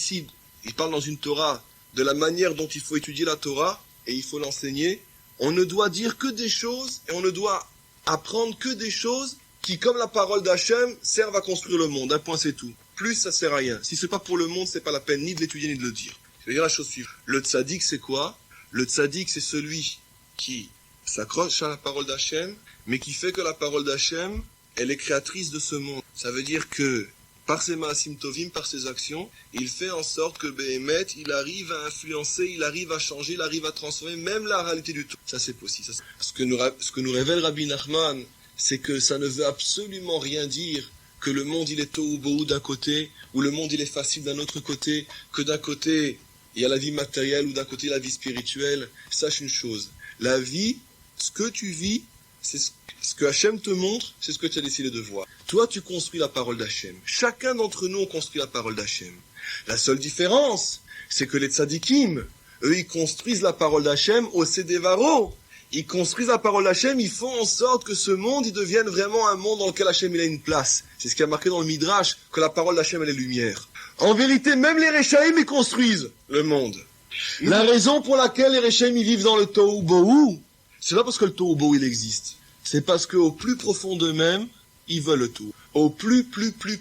dans une Torah, de la manière dont il faut étudier la Torah, et il faut l'enseigner. On ne doit dire que des choses, et on ne doit apprendre que des choses qui, comme la parole d'Hachem, servent à construire le monde. Un point c'est tout. Plus ça sert à rien. Si c'est pas pour le monde, c'est pas la peine ni de l'étudier ni de le dire. Je vais dire la chose suivante. Le tzaddik c'est quoi? Le tzaddik c'est celui qui s'accroche à la parole d'Hachem, mais qui fait que la parole d'Hachem, elle est créatrice de ce monde. Ça veut dire que, par ses maasim tovim, par ses actions, il fait en sorte que Behemet, il arrive à influencer, il arrive à changer, il arrive à transformer même la réalité du tout. Ça c'est possible. Ce que nous révèle Rabbi Nachman, c'est que ça ne veut absolument rien dire que le monde il est tohu bohu d'un côté, ou le monde il est facile d'un autre côté, que d'un côté il y a la vie matérielle ou d'un côté la vie spirituelle. Sache une chose, la vie, ce que tu vis, c'est ce que Hachem te montre, c'est ce que tu as décidé de voir. Toi, tu construis la parole d'Hachem. Chacun d'entre nous, on construit la parole d'Hachem. La seule différence, c'est que les tzadikim, eux, ils construisent la parole d'Hachem au Sedevaro. Ils construisent la parole d'Hachem, ils font en sorte que ce monde, il devienne vraiment un monde dans lequel Hachem, il a une place. C'est ce qui a marqué dans le Midrash, que la parole d'Hachem, elle est lumière. En vérité, même les Rechaïm, ils construisent le monde. La raison pour laquelle les Rechaïm, ils vivent dans le Tohu Bohu, c'est pas parce que le Tohu Bohu, il existe. C'est parce qu'au plus profond d'eux-mêmes, ils veulent le tout. Au plus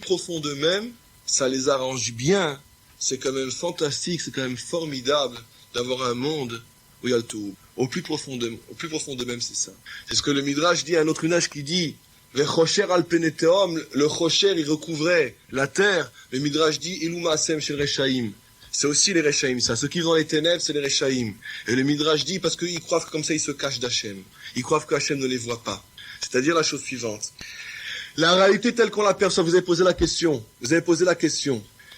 profond d'eux-mêmes, ça les arrange bien. C'est quand même fantastique, c'est quand même formidable d'avoir un monde où il y a le tout. Au plus profond d'eux-mêmes, c'est ça. C'est ce que le Midrash dit, un autre Midrash qui dit, le Chosher al Peneteom, le Chosher, il recouvrait la terre. Le Midrash dit, Iluma Asem shel Rechaim. C'est aussi les Rechaim, ça. Ceux qui vivent dans les ténèbres, c'est les Rechaim. Et le Midrash dit, parce qu'ils croient que comme ça, ils se cachent d'Hachem. Ils croient que Hachem ne les voit pas. C'est-à-dire la chose suivante. La réalité telle qu'on l'aperçoit, vous avez posé la question.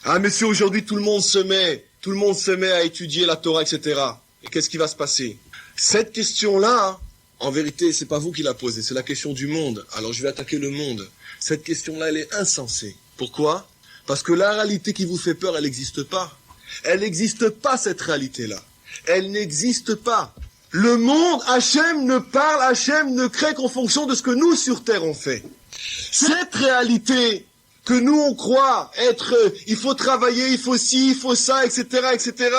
Ah, mais si aujourd'hui tout le monde se met à étudier la Torah, etc. Et qu'est-ce qui va se passer? Cette question-là, en vérité, c'est pas vous qui la posez, c'est la question du monde. Alors je vais attaquer le monde. Cette question-là, elle est insensée. Pourquoi? Parce que la réalité qui vous fait peur, elle n'existe pas. Elle n'existe pas, cette réalité-là. Elle n'existe pas. Le monde, Hachem ne parle, Hachem ne crée qu'en fonction de ce que nous, sur Terre, on fait. Cette réalité que nous, on croit être, il faut travailler, il faut ci, il faut ça, etc., etc.,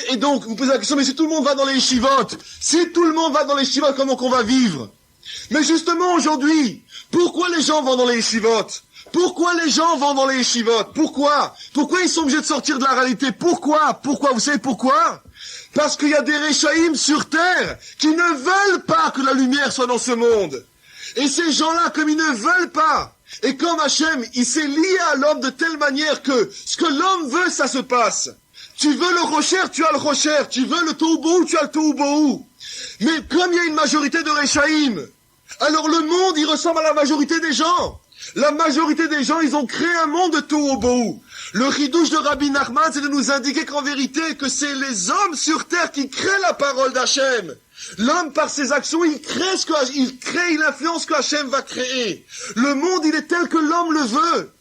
et donc, vous posez la question, mais si tout le monde va dans les yeshivot, comment qu'on va vivre? Mais justement, aujourd'hui, pourquoi les gens vont dans les yeshivot? Pourquoi ils sont obligés de sortir de la réalité? Pourquoi? Vous savez pourquoi? Parce qu'il y a des Rechaïm sur terre qui ne veulent pas que la lumière soit dans ce monde. Et ces gens-là, comme ils ne veulent pas, et comme Hachem, il s'est lié à l'homme de telle manière que ce que l'homme veut, ça se passe. Tu veux le rocher, tu as le rocher. Tu veux le Tohu Bohu, tu as le Tohu Bohu. Mais comme il y a une majorité de Rechaïm, alors le monde, il ressemble à la majorité des gens. La majorité des gens, ils ont créé un monde de Tohu Bohu. Le chidouche de Rabbi Nachman, c'est de nous indiquer qu'en vérité, que c'est les hommes sur terre qui créent la parole d'Hachem. L'homme, par ses actions, il influence ce que Hachem va créer. Le monde, il est tel que l'homme le veut.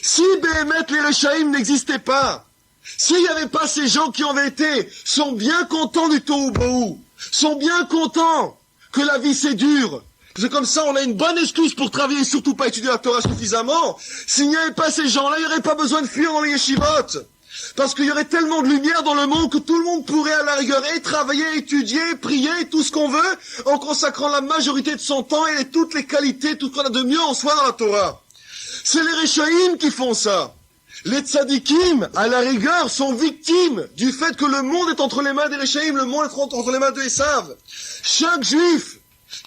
Si Béhémet, les Rechaïm n'existaient pas, s'il n'y avait pas ces gens qui en vérité sont bien contents du Tohu Bohu, sont bien contents que la vie c'est dur, parce que comme ça on a une bonne excuse pour travailler, surtout pas étudier la Torah suffisamment, s'il n'y avait pas ces gens-là, il n'y aurait pas besoin de fuir dans les yeshivot. Parce qu'il y aurait tellement de lumière dans le monde que tout le monde pourrait à la rigueur et travailler, étudier, prier, tout ce qu'on veut, en consacrant la majorité de son temps et toutes les qualités, tout ce qu'on a de mieux en soi dans la Torah. C'est les Rechaïm qui font ça. Les tzadikim, à la rigueur, sont victimes du fait que le monde est entre les mains des Rechaïm, le monde est entre les mains de Esav. Chaque juif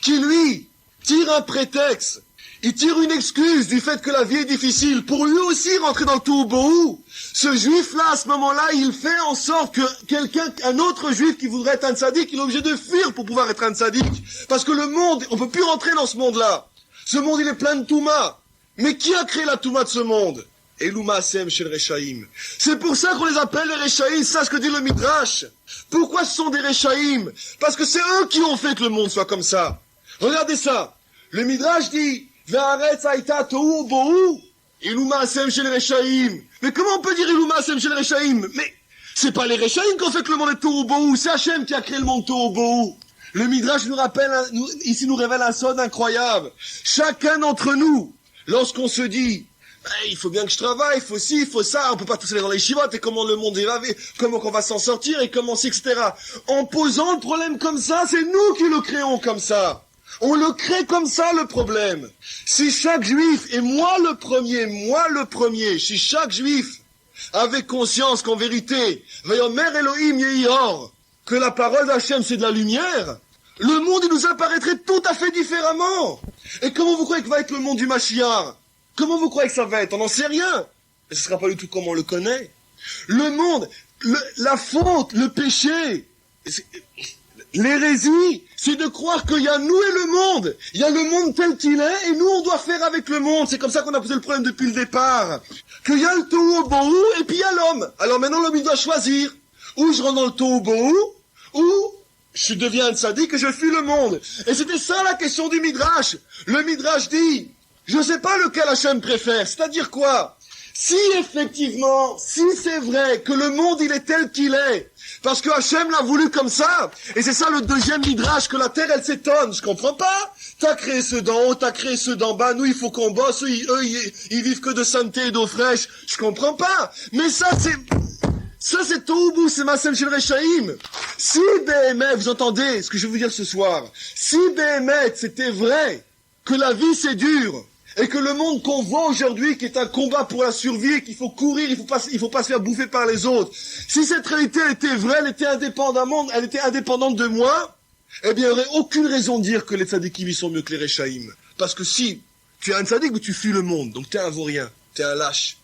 qui, lui, tire un prétexte, il tire une excuse du fait que la vie est difficile pour lui aussi rentrer dans le Tohu Bohu, ce juif-là, à ce moment-là, il fait en sorte que un autre juif qui voudrait être un tzadik, il est obligé de fuir pour pouvoir être un tzadik. Parce que le monde, on peut plus rentrer dans ce monde-là. Ce monde, il est plein de Touma. Mais qui a créé la Touma de ce monde? Eluma Asem chez le Rechaïm. C'est pour ça qu'on les appelle les Rechaïm, c'est ce que dit le Midrash. Pourquoi ce sont des Rechaïm? Parce que c'est eux qui ont fait que le monde soit comme ça. Regardez ça. Le Midrash dit, Ve'aretz haïta tohu bohu, Eluma Asem chez le Rechaïm. Mais comment on peut dire Eluma Asem chez le Rechaïm? Mais c'est pas les Rechaïm qui ont fait que le monde est tohu bohu, c'est Hachem qui a créé le monde tohu bohu. Le Midrash nous révèle un son incroyable. Chacun d'entre nous, lorsqu'on se dit, il faut bien que je travaille, il faut ci, il faut ça, on peut pas tous aller dans les chivotes, et comment le monde est lavé, comment qu'on va s'en sortir, et comment c'est, etc. En posant le problème comme ça, c'est nous qui le créons comme ça. On le crée comme ça, le problème. Si chaque juif, et moi le premier, si chaque juif avait conscience qu'en vérité, Vayomer Elohim Yehor, que la parole d'Hachem c'est de la lumière, le monde il nous apparaîtrait tout à fait différemment. Et comment vous croyez que va être le monde du Mashiach? Comment vous croyez que ça va être? On n'en sait rien. Et ce sera pas du tout comme on le connaît. Le monde, la faute, le péché, l'hérésie, c'est de croire qu'il y a nous et le monde. Il y a le monde tel qu'il est, et nous on doit faire avec le monde. C'est comme ça qu'on a posé le problème depuis le départ. Qu'il y a le Tohu Bohu, et puis il y a l'homme. Alors maintenant l'homme il doit choisir. Ou je rentre dans le Tohu Bohu, ou je deviens un tzaddik et je fuis le monde. Et c'était ça la question du Midrash. Le Midrash dit, je sais pas lequel Hachem préfère. C'est-à-dire quoi? Si effectivement, si c'est vrai que le monde il est tel qu'il est, parce que Hachem l'a voulu comme ça, et c'est ça le deuxième Midrash, que la terre elle s'étonne, je comprends pas. T'as créé ceux d'en haut, t'as créé ceux d'en bas, nous il faut qu'on bosse, eux ils vivent que de sainteté et d'eau fraîche, je comprends pas. Mais ça c'est Tohu, c'est Maasem Shel Rechaim. Si Béhémet, vous entendez ce que je veux vous dire ce soir, si Béhémet c'était vrai, que la vie c'est dur, et que le monde qu'on voit aujourd'hui, qui est un combat pour la survie, et qu'il faut courir, il faut pas se faire bouffer par les autres, si cette réalité elle était vraie, elle était indépendante de moi, eh bien il n'y aurait aucune raison de dire que les tzadikim ils sont mieux que les Rechaim. Parce que si tu es un tzadik, mais tu fuis le monde, donc t'es un vaurien, t'es un lâche.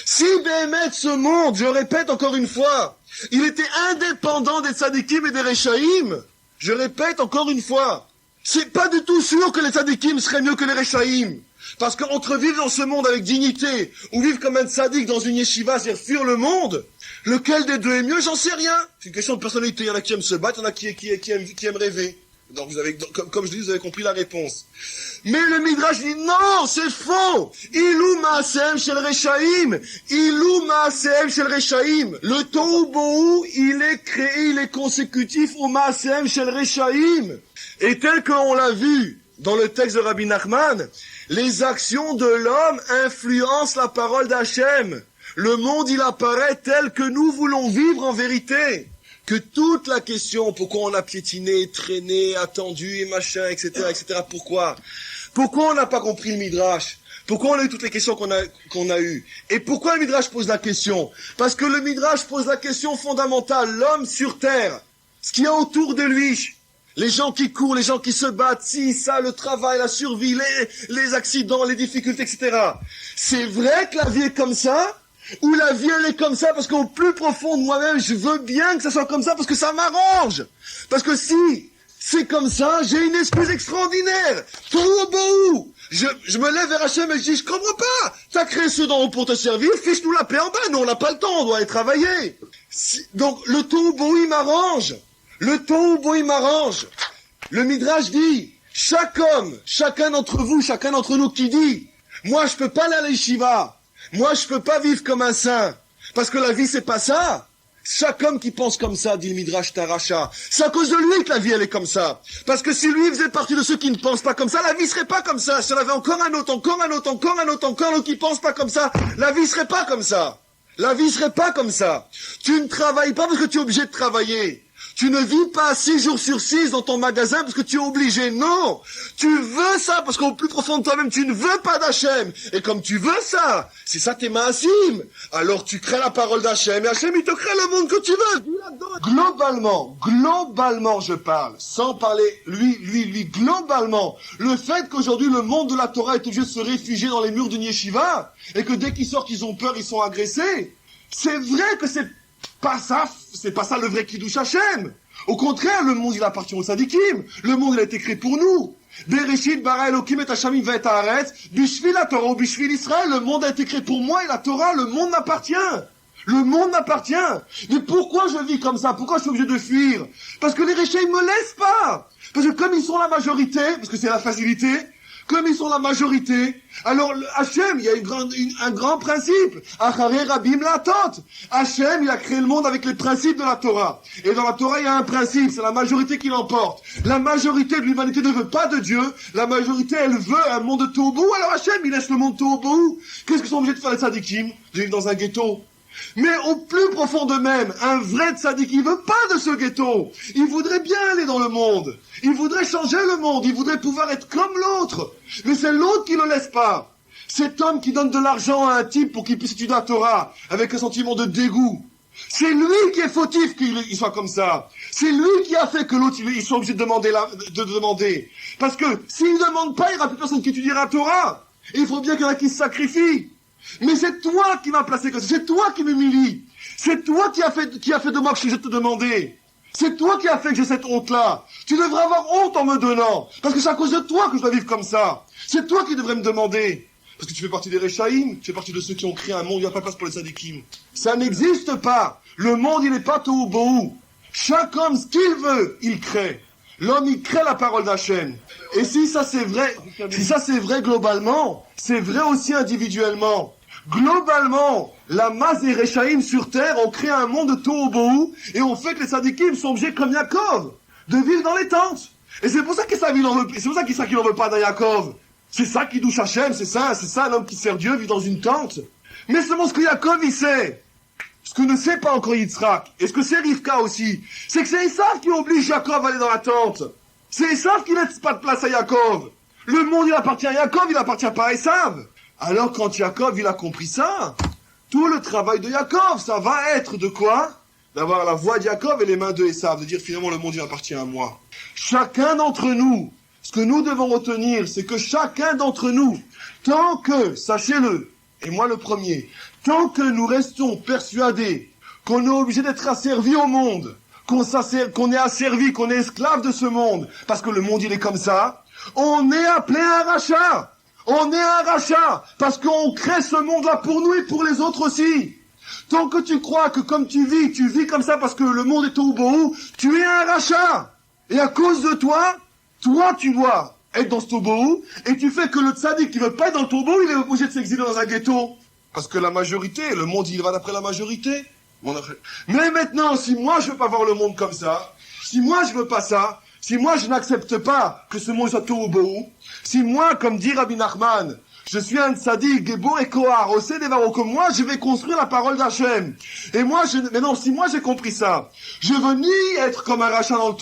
Si Béhémet, ce monde, je répète encore une fois, il était indépendant des tzadikim et des Rechaim, je répète encore une fois, c'est pas du tout sûr que les tzadikim seraient mieux que les Rechaim. Parce qu'entre vivre dans ce monde avec dignité, ou vivre comme un tzadik dans une yeshiva, c'est-à-dire fuir le monde, lequel des deux est mieux, j'en sais rien. C'est une question de personnalité, il y en a qui aiment se battre, il y en a qui aiment rêver. Donc comme je dis, vous avez compris la réponse. Mais le Midrash dit non, c'est faux. Ilou Maasem Shel Rechaim. Ilou Maasem Shel Rechaim. Le Tohu Bohu, il est créé, il est consécutif au Maasem Shel Rechaim. Et tel qu'on l'a vu dans le texte de Rabbi Nachman, les actions de l'homme influencent la parole d'Hachem. Le monde, il apparaît tel que nous voulons vivre en vérité. Que toute la question, pourquoi on a piétiné, traîné, attendu et machin, etc., etc., pourquoi on n'a pas compris le Midrash? Pourquoi on a eu toutes les questions qu'on a eues? Et pourquoi le Midrash pose la question? Parce que le Midrash pose la question fondamentale, l'homme sur terre, ce qu'il y a autour de lui, les gens qui courent, les gens qui se battent, ci, ça, le travail, la survie, les accidents, les difficultés, etc. C'est vrai que la vie est comme ça? Ou la vie elle est comme ça parce qu'au plus profond de moi-même, je veux bien que ça soit comme ça parce que ça m'arrange. Parce que si c'est comme ça, j'ai une excuse extraordinaire. Tohu Bohu. Je me lève vers Hachem et je dis, je comprends pas. T'as créé ceux d'en haut pour te servir, fiche-nous la paix en bas. Nous on n'a pas le temps, on doit aller travailler. Donc le Tohu Bohu il m'arrange. Le Tohu Bohu il m'arrange. Le Midrash dit, chaque homme, chacun d'entre vous, chacun d'entre nous qui dit, moi je peux pas aller à l'Yeshiva. Moi, je peux pas vivre comme un saint. Parce que la vie, c'est pas ça. Chaque homme qui pense comme ça, dit le Midrash Taracha, c'est à cause de lui que la vie, elle est comme ça. Parce que si lui faisait partie de ceux qui ne pensent pas comme ça, la vie serait pas comme ça. Si on avait encore un autre qui pense pas comme ça, la vie serait pas comme ça. La vie serait pas comme ça. Tu ne travailles pas parce que tu es obligé de travailler. Tu ne vis pas 6 jours sur 6 dans ton magasin parce que tu es obligé. Non. Tu veux ça parce qu'au plus profond de toi-même, tu ne veux pas d'Hachem. Et comme tu veux ça, c'est ça tes maasim. Alors tu crées la parole d'Hachem et Hachem, il te crée le monde que tu veux. Globalement, je parle. Sans parler lui, globalement. Le fait qu'aujourd'hui, le monde de la Torah est obligé de se réfugier dans les murs d'une yeshiva et que dès qu'ils sortent, ils ont peur, ils sont agressés. C'est vrai que c'est pas ça le vrai Kiddush Hashem. Au contraire, le monde il appartient aux tzadikim. Le monde il a été créé pour nous. Bereshit bara Elokim et Hashamim va et haaretz bishvil la Torah ou bishvil Israël. Le monde a été créé pour moi et la Torah. Le monde m'appartient. Le monde m'appartient. Mais pourquoi je vis comme ça? Pourquoi je suis obligé de fuir? Parce que les Réchés ils me laissent pas. Parce que comme ils sont la majorité, parce que c'est la facilité, comme ils sont la majorité, alors Hachem, il y a un grand principe. Acharei Rabim Latot. Hachem, il a créé le monde avec les principes de la Torah. Et dans la Torah, il y a un principe, c'est la majorité qui l'emporte. La majorité de l'humanité ne veut pas de Dieu. La majorité, elle veut un monde de Tohu Bohu. Alors Hachem, il laisse le monde Tohu Bohu. Qu'est-ce qu'ils sont obligés de faire les tzadikim? De vivre dans un ghetto. Mais au plus profond d'eux-mêmes, un vrai tzadik, il veut pas de ce ghetto. Il voudrait bien aller dans le monde. Il voudrait changer le monde. Il voudrait pouvoir être comme l'autre. Mais c'est l'autre qui le laisse pas. Cet homme qui donne de l'argent à un type pour qu'il puisse étudier la Torah avec un sentiment de dégoût. C'est lui qui est fautif qu'il soit comme ça. C'est lui qui a fait que l'autre, il soit obligé de demander. Parce que s'il ne demande pas, il n'y aura plus personne qui étudiera la Torah. Et il faut bien qu'il y en a qui se sacrifient. Mais c'est toi qui m'as placé comme ça, c'est toi qui m'humilie, c'est toi qui a fait de moi que je te demandais, c'est toi qui a fait que j'ai cette honte-là. Tu devrais avoir honte en me donnant, parce que c'est à cause de toi que je dois vivre comme ça. C'est toi qui devrais me demander, parce que tu fais partie des Rechaim, tu fais partie de ceux qui ont créé un monde, il n'y a pas de place pour les tzadikim. Ça n'existe pas. Le monde, il n'est pas Tohu Bohu. Chaque homme, ce qu'il veut, il crée. L'homme, il crée la parole d'Hachem. Et si ça c'est vrai globalement, c'est vrai aussi individuellement. Globalement, la masse des Rechaïm sur terre ont créé un monde de Tohu et ont fait que les Sadikim sont obligés comme Yaakov de vivre dans les tentes. Et c'est pour ça qu'Isaac n'en veut pas dans Yaakov. C'est ça qui douche Hachem, c'est ça l'homme qui sert Dieu vit dans une tente. Mais seulement ce que Yaakov il sait, ce que ne sait pas encore Yitzhak, et ce que c'est Rivka aussi, c'est que c'est Esav qui oblige Yaakov à aller dans la tente. C'est Esav qui laisse pas de place à Yaakov. Le monde il appartient à Yaakov, il appartient pas à Esav. Alors quand Yaakov il a compris ça, tout le travail de Yaakov, ça va être de quoi? D'avoir la voix de Yaakov et les mains de Esav, de dire finalement le monde il appartient à moi. Chacun d'entre nous, ce que nous devons retenir, c'est que chacun d'entre nous, tant que, sachez-le, et moi le premier, tant que nous restons persuadés qu'on est obligé d'être asservi au monde, qu'on est asservi, qu'on est esclave de ce monde, parce que le monde il est comme ça, on est appelé à un rachat. On est un rachat, parce qu'on crée ce monde-là pour nous et pour les autres aussi. Tant que tu crois que comme tu vis comme ça parce que le monde est au bout, tu es un rachat. Et à cause de toi tu dois être dans ce tobohu, et tu fais que le tzaddik qui veut pas être dans le tobohu, il est obligé de s'exiler dans un ghetto. Parce que la majorité, le monde il va d'après la majorité. Mais maintenant, si moi je veux pas voir le monde comme ça, si moi je veux pas ça, si moi je n'accepte pas que ce monde soit tobohu, si moi, comme dit Rabbi Nachman, je suis un tzaddik, Gebo et Kohar, Osé Devaro, que moi je vais construire la parole d'Hachem. Et moi, mais non, si moi j'ai compris ça, je veux ni être comme un rachat dans le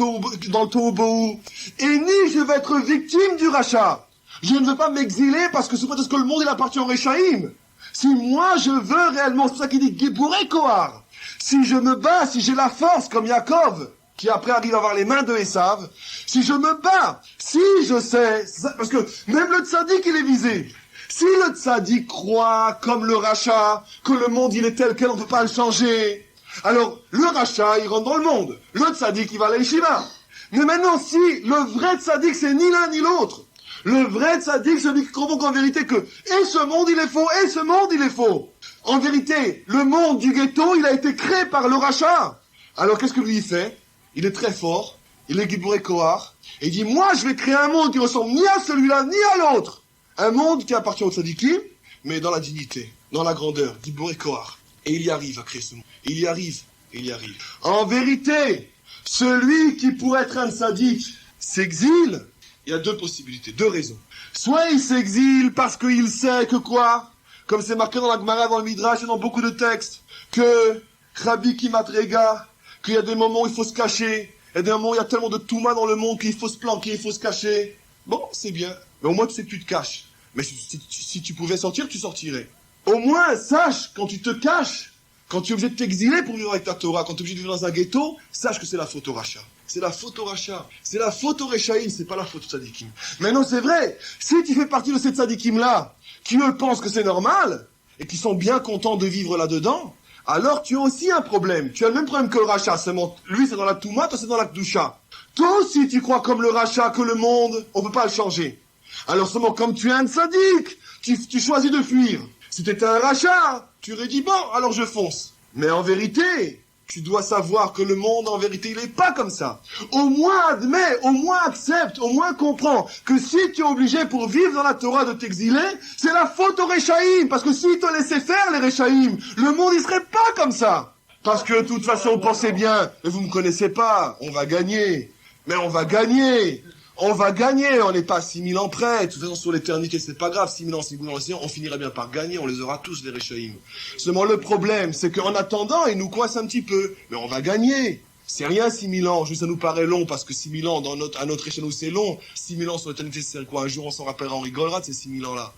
tohu, et ni je vais être victime du rachat. Je ne veux pas m'exiler parce que c'est parce que le monde il appartient au Rechaïm. Si moi je veux réellement, c'est pour ça qu'il dit Gebo et Kohar, si je me bats, si j'ai la force comme Yaakov, qui après arrive à avoir les mains de Esav, si je me bats, si je sais, parce que même le tzaddik il est visé. Si le tzaddik croit, comme le rachat, que le monde il est tel quel, on ne peut pas le changer, alors le rachat il rentre dans le monde, le tzaddik il va à la yeshiva. Mais maintenant si le vrai tzaddik c'est ni l'un ni l'autre, le vrai tzaddik, celui qui convoque en vérité que et ce monde il est faux, et ce monde il est faux. En vérité, le monde du ghetto il a été créé par le rachat. Alors qu'est-ce que lui il fait? Il est très fort, il est Giboré Kohar, et il dit, moi je vais créer un monde qui ressemble ni à celui-là, ni à l'autre. Un monde qui appartient au tzadikim, mais dans la dignité, dans la grandeur, Giboré Kohar. Et il y arrive à créer ce monde. Il y arrive. En vérité, celui qui pourrait être un tzadik s'exile, il y a deux possibilités, deux raisons. Soit il s'exile parce qu'il sait que quoi? Comme c'est marqué dans la Gemara, dans le Midrash et dans beaucoup de textes, que Rabbi Kimatrega, qu'il y a des moments où il faut se cacher, il y a des moments où il y a tellement de touma dans le monde qu'il faut se planquer, il faut se cacher. Bon, c'est bien. Mais au moins tu sais que tu te caches. Mais si tu pouvais sortir, tu sortirais. Au moins, sache, quand tu te caches, quand tu es obligé de t'exiler pour vivre avec ta Torah, quand tu es obligé de vivre dans un ghetto, sache que c'est la faute au rachat. C'est la faute au rachat. C'est la faute au Rechaïm, c'est pas la faute au tzadikim. Maintenant, c'est vrai, si tu fais partie de ces tzadikim-là, qui eux pensent que c'est normal, et qui sont bien contents de vivre là-dedans, alors tu as aussi un problème. Tu as le même problème que le rachat, seulement lui c'est dans la Touma, toi c'est dans la Kdusha. Toi aussi tu crois comme le rachat que le monde, on peut pas le changer. Alors seulement comme tu es un tzaddik, tu choisis de fuir. Si tu étais un rachat, tu aurais dit bon, alors je fonce. Mais en vérité, tu dois savoir que le monde en vérité il est pas comme ça. Au moins admets, au moins accepte, au moins comprends que si tu es obligé pour vivre dans la Torah de t'exiler, c'est la faute aux Rechaïm. Parce que s'ils te laissaient faire les Rechaïm, le monde il serait pas comme ça. Parce que de toute façon, pensez bien, mais vous me connaissez pas, on va gagner. Mais on va gagner. On n'est pas 6000 ans près. De toute façon, sur l'éternité, c'est pas grave. 6000 ans, si vous dans l'océan, on finira bien par gagner. On les aura tous, les Rechaïm. Seulement, le problème, c'est qu'en attendant, ils nous coincent un petit peu. Mais on va gagner. C'est rien, 6000 ans. Juste, ça nous paraît long, parce que 6000 ans, à notre échelle, c'est long. 6000 ans sur l'éternité, c'est quoi? Un jour, on s'en rappellera, on rigolera de ces 6000 ans-là.